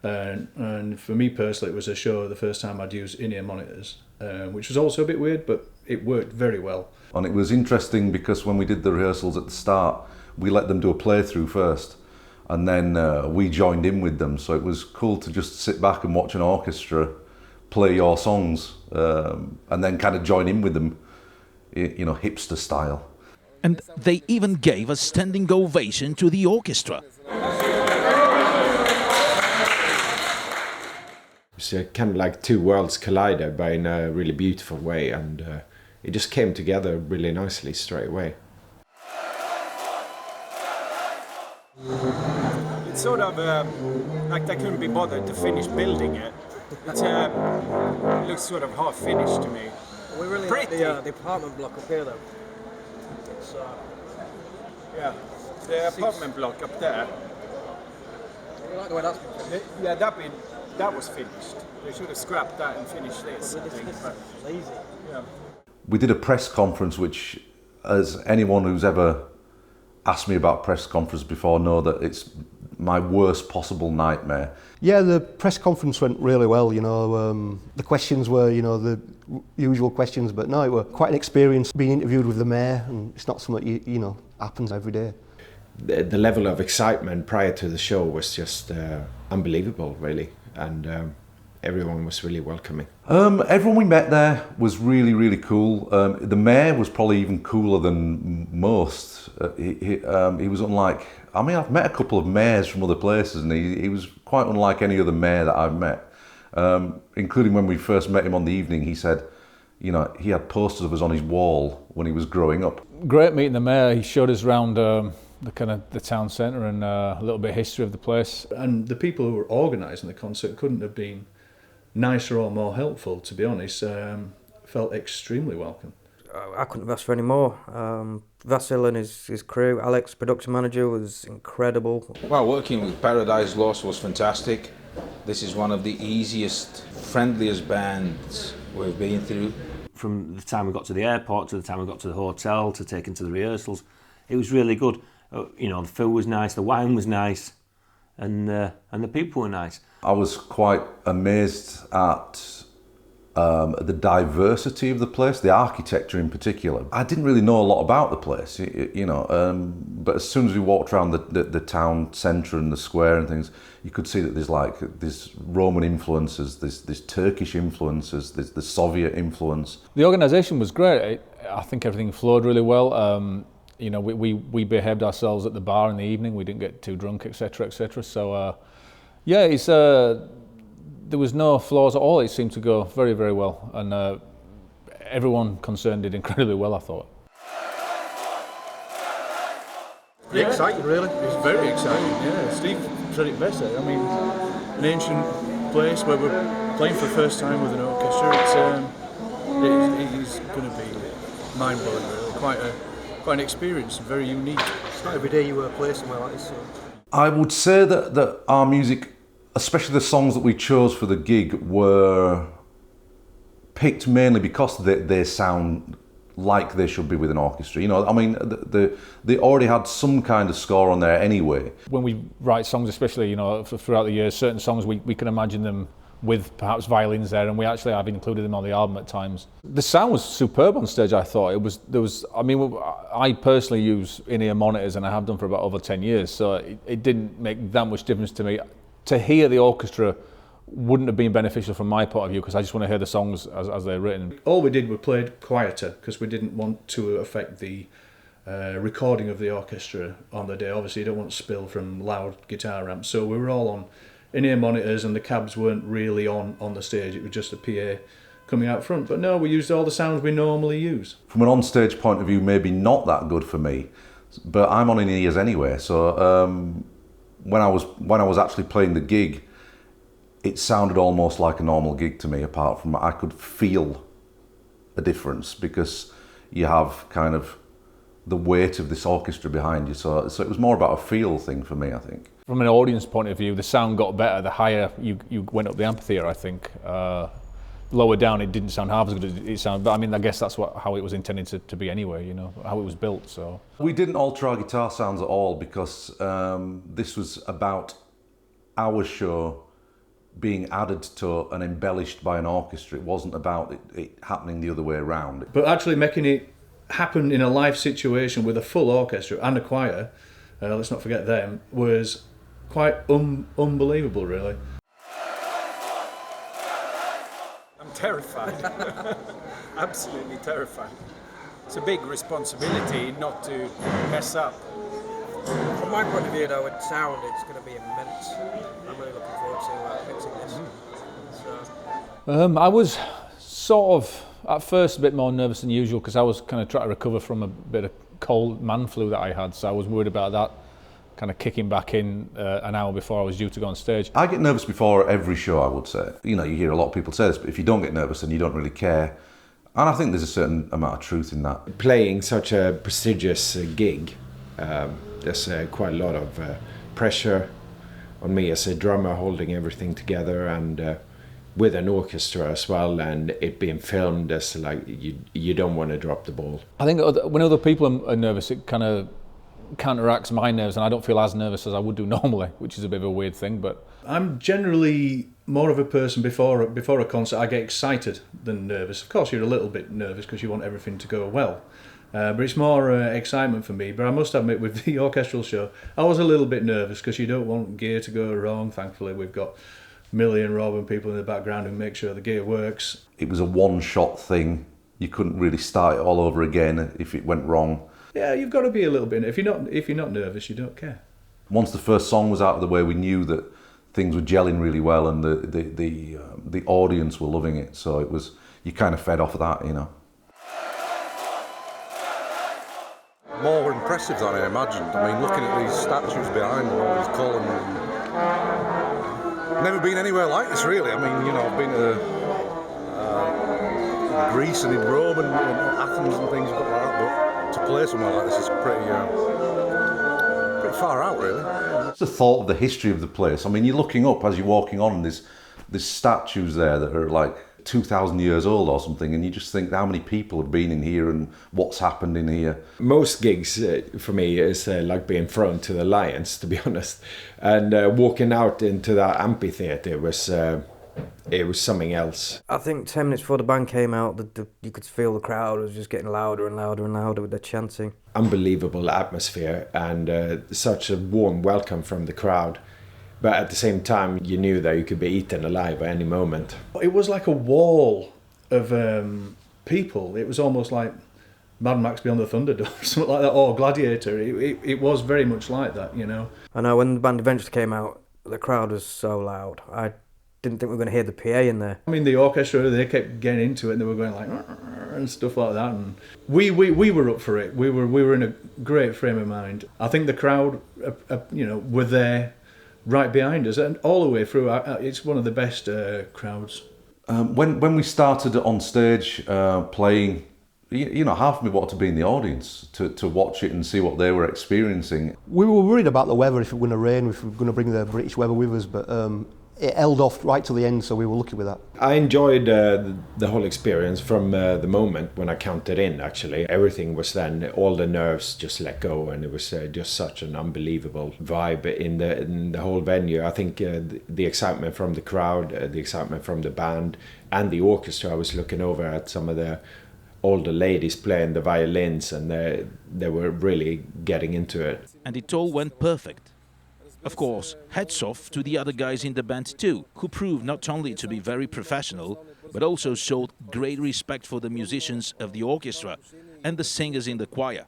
And for me personally, it was a show the first time I'd used in-ear monitors, which was also a bit weird, but it worked very well. And it was interesting because when we did the rehearsals at the start, we let them do a playthrough first, and then we joined in with them. So it was cool to just sit back and watch an orchestra play your songs, and then kind of join in with them, you know, hipster style. And they even gave a standing ovation to the orchestra. It's kind of like two worlds collided, but in a really beautiful way, and it just came together really nicely straight away. It's sort of like they couldn't be bothered to finish building it. It looks sort of half finished to me. We really like the apartment block up here though. It's, yeah, the apartment block up there. You like the way that's been finished? Yeah, that was finished. They should have scrapped that and finished this. I think, but easy. Yeah. We did a press conference, which, as anyone who's ever asked me about press conference before know that it's my worst possible nightmare. Yeah, the press conference went really well, you know. The questions were, you know, the usual questions, but no, it was quite an experience being interviewed with the mayor, and it's not something, you know, happens every day. The level of excitement prior to the show was just unbelievable, really. And everyone was really welcoming. Everyone we met there was really, really cool. The mayor was probably even cooler than most. He was unlike, I mean, I've met a couple of mayors from other places, and he was quite unlike any other mayor that I've met. Including when we first met him on the evening, he said, you know, he had posters of us on his wall when he was growing up. Great meeting the mayor. He showed us around the town centre and a little bit of history of the place. And the people who were organising the concert couldn't have been nicer or more helpful, to be honest. Felt extremely welcome. I couldn't have asked for any more. Vasil and his crew, Alex, production manager, was incredible. Well, working with paradiselost was fantastic. This is one of the easiest, friendliest bands we've been through. From the time we got to the airport to the time we got to the hotel to taking to the rehearsals, it was really good. You know, the food was nice, the wine was nice, and the people were nice. I was quite amazed at the diversity of the place, the architecture in particular. I didn't really know a lot about the place, you know, but as soon as we walked around the town centre and the square and things, you could see that there's Roman influences, there's Turkish influences, there's the Soviet influence. The organisation was great. I think everything flowed really well. You know, we behaved ourselves at the bar in the evening. We didn't get too drunk, etc., etc. So, yeah, it's there was no flaws at all. It seemed to go very, very well, and everyone concerned did incredibly well, I thought. Pretty exciting, really. It's very exciting, yeah. Steve said it best. I mean, an ancient place where we're playing for the first time with an orchestra. It is going to be mind-blowing, really. Quite an experience, very unique. It's not every day you play somewhere like this. So. I would say that our music, especially the songs that we chose for the gig, were picked mainly because they sound like they should be with an orchestra. You know, I mean, they already had some kind of score on there anyway. When we write songs, especially, you know, throughout the years, certain songs we can imagine them with perhaps violins there, and we actually have included them on the album at times. The sound was superb on stage, I thought. I mean, I personally use in-ear monitors, and I have done for about over 10 years, so it didn't make that much difference to me. To hear the orchestra wouldn't have been beneficial from my point of view, because I just want to hear the songs as they're written. All we did was played quieter, because we didn't want to affect the recording of the orchestra on the day. Obviously, you don't want to spill from loud guitar amps, so we were all on in-ear monitors, and the cabs weren't really on the stage. It was just a PA coming out front. But no, we used all the sounds we normally use. From an on-stage point of view, maybe not that good for me, but I'm on in-ears anyway, so when I was actually playing the gig, it sounded almost like a normal gig to me, apart from I could feel a difference because you have kind of the weight of this orchestra behind you. So it was more about a feel thing for me, I think. From an audience point of view, the sound got better the higher you went up the amphitheatre, I think. Lower down, it didn't sound half as good as it sounded, but I mean, I guess that's how it was intended to be anyway, you know, how it was built, so. We didn't alter our guitar sounds at all because this was about our show being added to and embellished by an orchestra. It wasn't about it happening the other way around. But actually making it happen in a live situation with a full orchestra and a choir, let's not forget them, was quite unbelievable, really. I'm terrified. Absolutely terrified. It's a big responsibility not to mess up. From my point of view, though, with sound, it's going to be immense. I'm really looking forward to mixing this. So. I was sort of, at first, a bit more nervous than usual because I was kind of trying to recover from a bit of cold man flu that I had, so I was worried about that kind of kicking back in an hour before I was due to go on stage. I get nervous before every show, I would say. You know, you hear a lot of people say this, but if you don't get nervous, then you don't really care. And I think there's a certain amount of truth in that. Playing such a prestigious gig, there's quite a lot of pressure on me as a drummer holding everything together, and with an orchestra as well, and it being filmed, as like you don't want to drop the ball. I think when other people are nervous, it kind of counteracts my nerves, and I don't feel as nervous as I would do normally, which is a bit of a weird thing. But I'm generally more of a person before a concert. I get excited than nervous. Of course, you're a little bit nervous because you want everything to go well. But it's more excitement for me. But I must admit, with the orchestral show, I was a little bit nervous because you don't want gear to go wrong. Thankfully, we've got Millie and Rob and people in the background who make sure the gear works. It was a one-shot thing. You couldn't really start it all over again if it went wrong. Yeah, you've got to be a little bit. If you're not nervous, you don't care. Once the first song was out of the way, we knew that things were gelling really well, and the audience were loving it. So it was, you kind of fed off of that, you know. More impressive than I imagined. I mean, looking at these statues behind and all these columns. Never been anywhere like this, really. I mean, you know, I've been to Greece and in Rome and Athens and things like that, but to play somewhere like this is pretty far out, really. It's the thought of the history of the place. I mean, you're looking up as you're walking on, and there's statues there that are like 2,000 years old or something, and you just think how many people have been in here and what's happened in here. Most gigs for me is like being thrown to the lions, to be honest, and walking out into that amphitheatre was something else. I think 10 minutes before the band came out, you could feel the crowd was just getting louder and louder and louder with their chanting. Unbelievable atmosphere and such a warm welcome from the crowd. But at the same time, you knew that you could be eaten alive at any moment. It was like a wall of people. It was almost like Mad Max Beyond the Thunderdome, something like that, or Gladiator. It was very much like that, you know. I know when the band eventually came out, the crowd was so loud. I didn't think we were going to hear the PA in there. I mean, the orchestra, they kept getting into it, and they were going like and stuff like that. And we were up for it. We were in a great frame of mind. I think the crowd, were there right behind us, and all the way through. It's one of the best crowds. When we started on stage playing, half of me wanted to be in the audience to watch it and see what they were experiencing. We were worried about the weather, if it was going to rain, if we were going to bring the British weather with us, but it held off right to the end, so we were lucky with that. I enjoyed the whole experience from the moment when I counted in, actually. Everything was then, all the nerves just let go, and it was just such an unbelievable vibe in the whole venue. I think the excitement from the crowd, the excitement from the band and the orchestra. I was looking over at some of the older ladies playing the violins, and they were really getting into it. And it all went perfect. Of course, hats off to the other guys in the band too, who proved not only to be very professional, but also showed great respect for the musicians of the orchestra and the singers in the choir.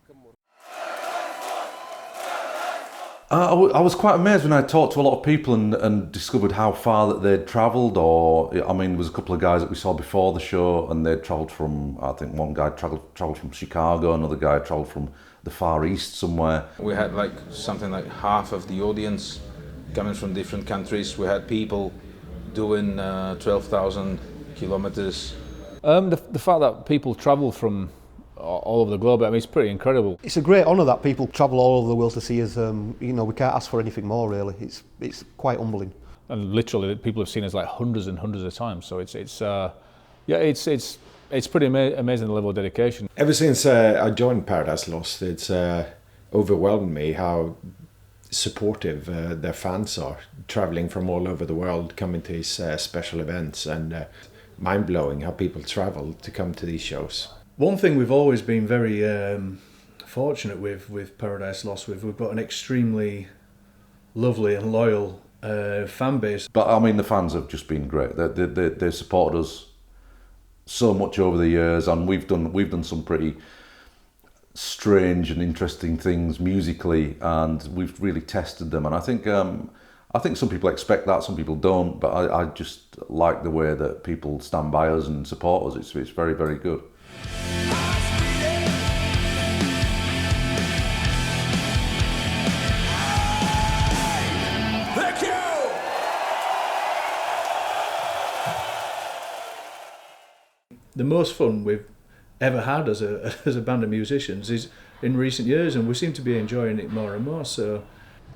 I was quite amazed when I talked to a lot of people and discovered how far that they'd travelled. There was a couple of guys that we saw before the show, and they'd travelled from, I think one guy travelled from Chicago, another guy travelled from the Far East somewhere. We had something like half of the audience coming from different countries. We had people doing 12,000 kilometers. The fact that people travel from all over the globe, I mean, it's pretty incredible. It's a great honour that people travel all over the world to see us. We can't ask for anything more, really. It's quite humbling. And literally, people have seen us like hundreds and hundreds of times. So it's pretty amazing, the level of dedication. Ever since I joined Paradiselost, it's overwhelmed me how supportive their fans are, travelling from all over the world, coming to these special events, and mind-blowing how people travel to come to these shows. One thing we've always been very fortunate with Paradiselost, we've got an extremely lovely and loyal fan base. But I mean, the fans have just been great. They supported us so much over the years, and we've done some pretty strange and interesting things musically, and we've really tested them. And I think some people expect that, some people don't. But I just like the way that people stand by us and support us. It's very, very good. The most fun we've ever had as a band of musicians is in recent years, and we seem to be enjoying it more and more. So,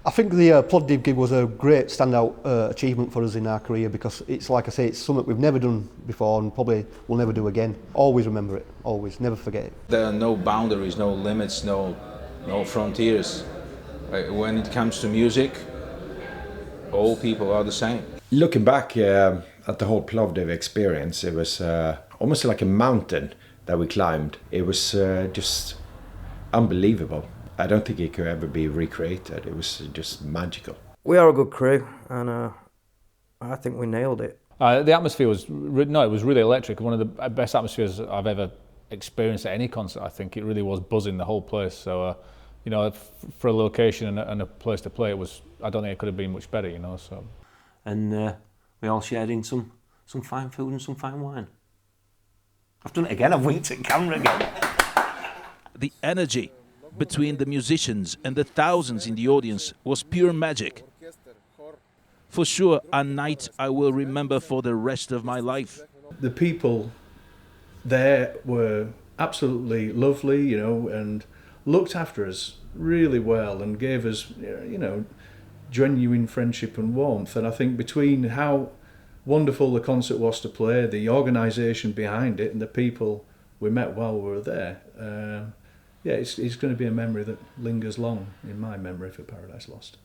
I think the Plovdiv gig was a great standout achievement for us in our career, because it's, like I say, it's something we've never done before and probably will never do again. Always remember it, always, never forget it. There are no boundaries, no limits, no frontiers. When it comes to music, all people are the same. Looking back at the whole Plovdiv experience, it was almost like a mountain that we climbed. It was just unbelievable. I don't think it could ever be recreated. It was just magical. We are a good crew, and I think we nailed it. The atmosphere was, it was really electric. One of the best atmospheres I've ever experienced at any concert, I think. It really was buzzing the whole place. So, you know, for a location and a place to play, I don't think it could have been much better, you know. So. And we all shared in some fine food and some fine wine. I've done it again, I've winked at camera again. The energy between the musicians and the thousands in the audience was pure magic. For sure, a night I will remember for the rest of my life. The people there were absolutely lovely, you know, and looked after us really well and gave us, you know, genuine friendship and warmth. And I think between how wonderful the concert was to play, the organisation behind it, and the people we met while we were there, yeah, it's going to be a memory that lingers long in my memory for Paradise Lost.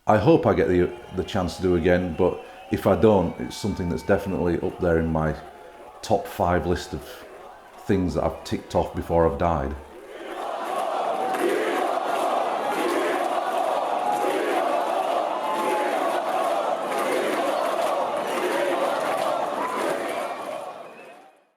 I hope I get the chance to do again, but if I don't, it's something that's definitely up there in my top 5 list of things that I've ticked off before I've died.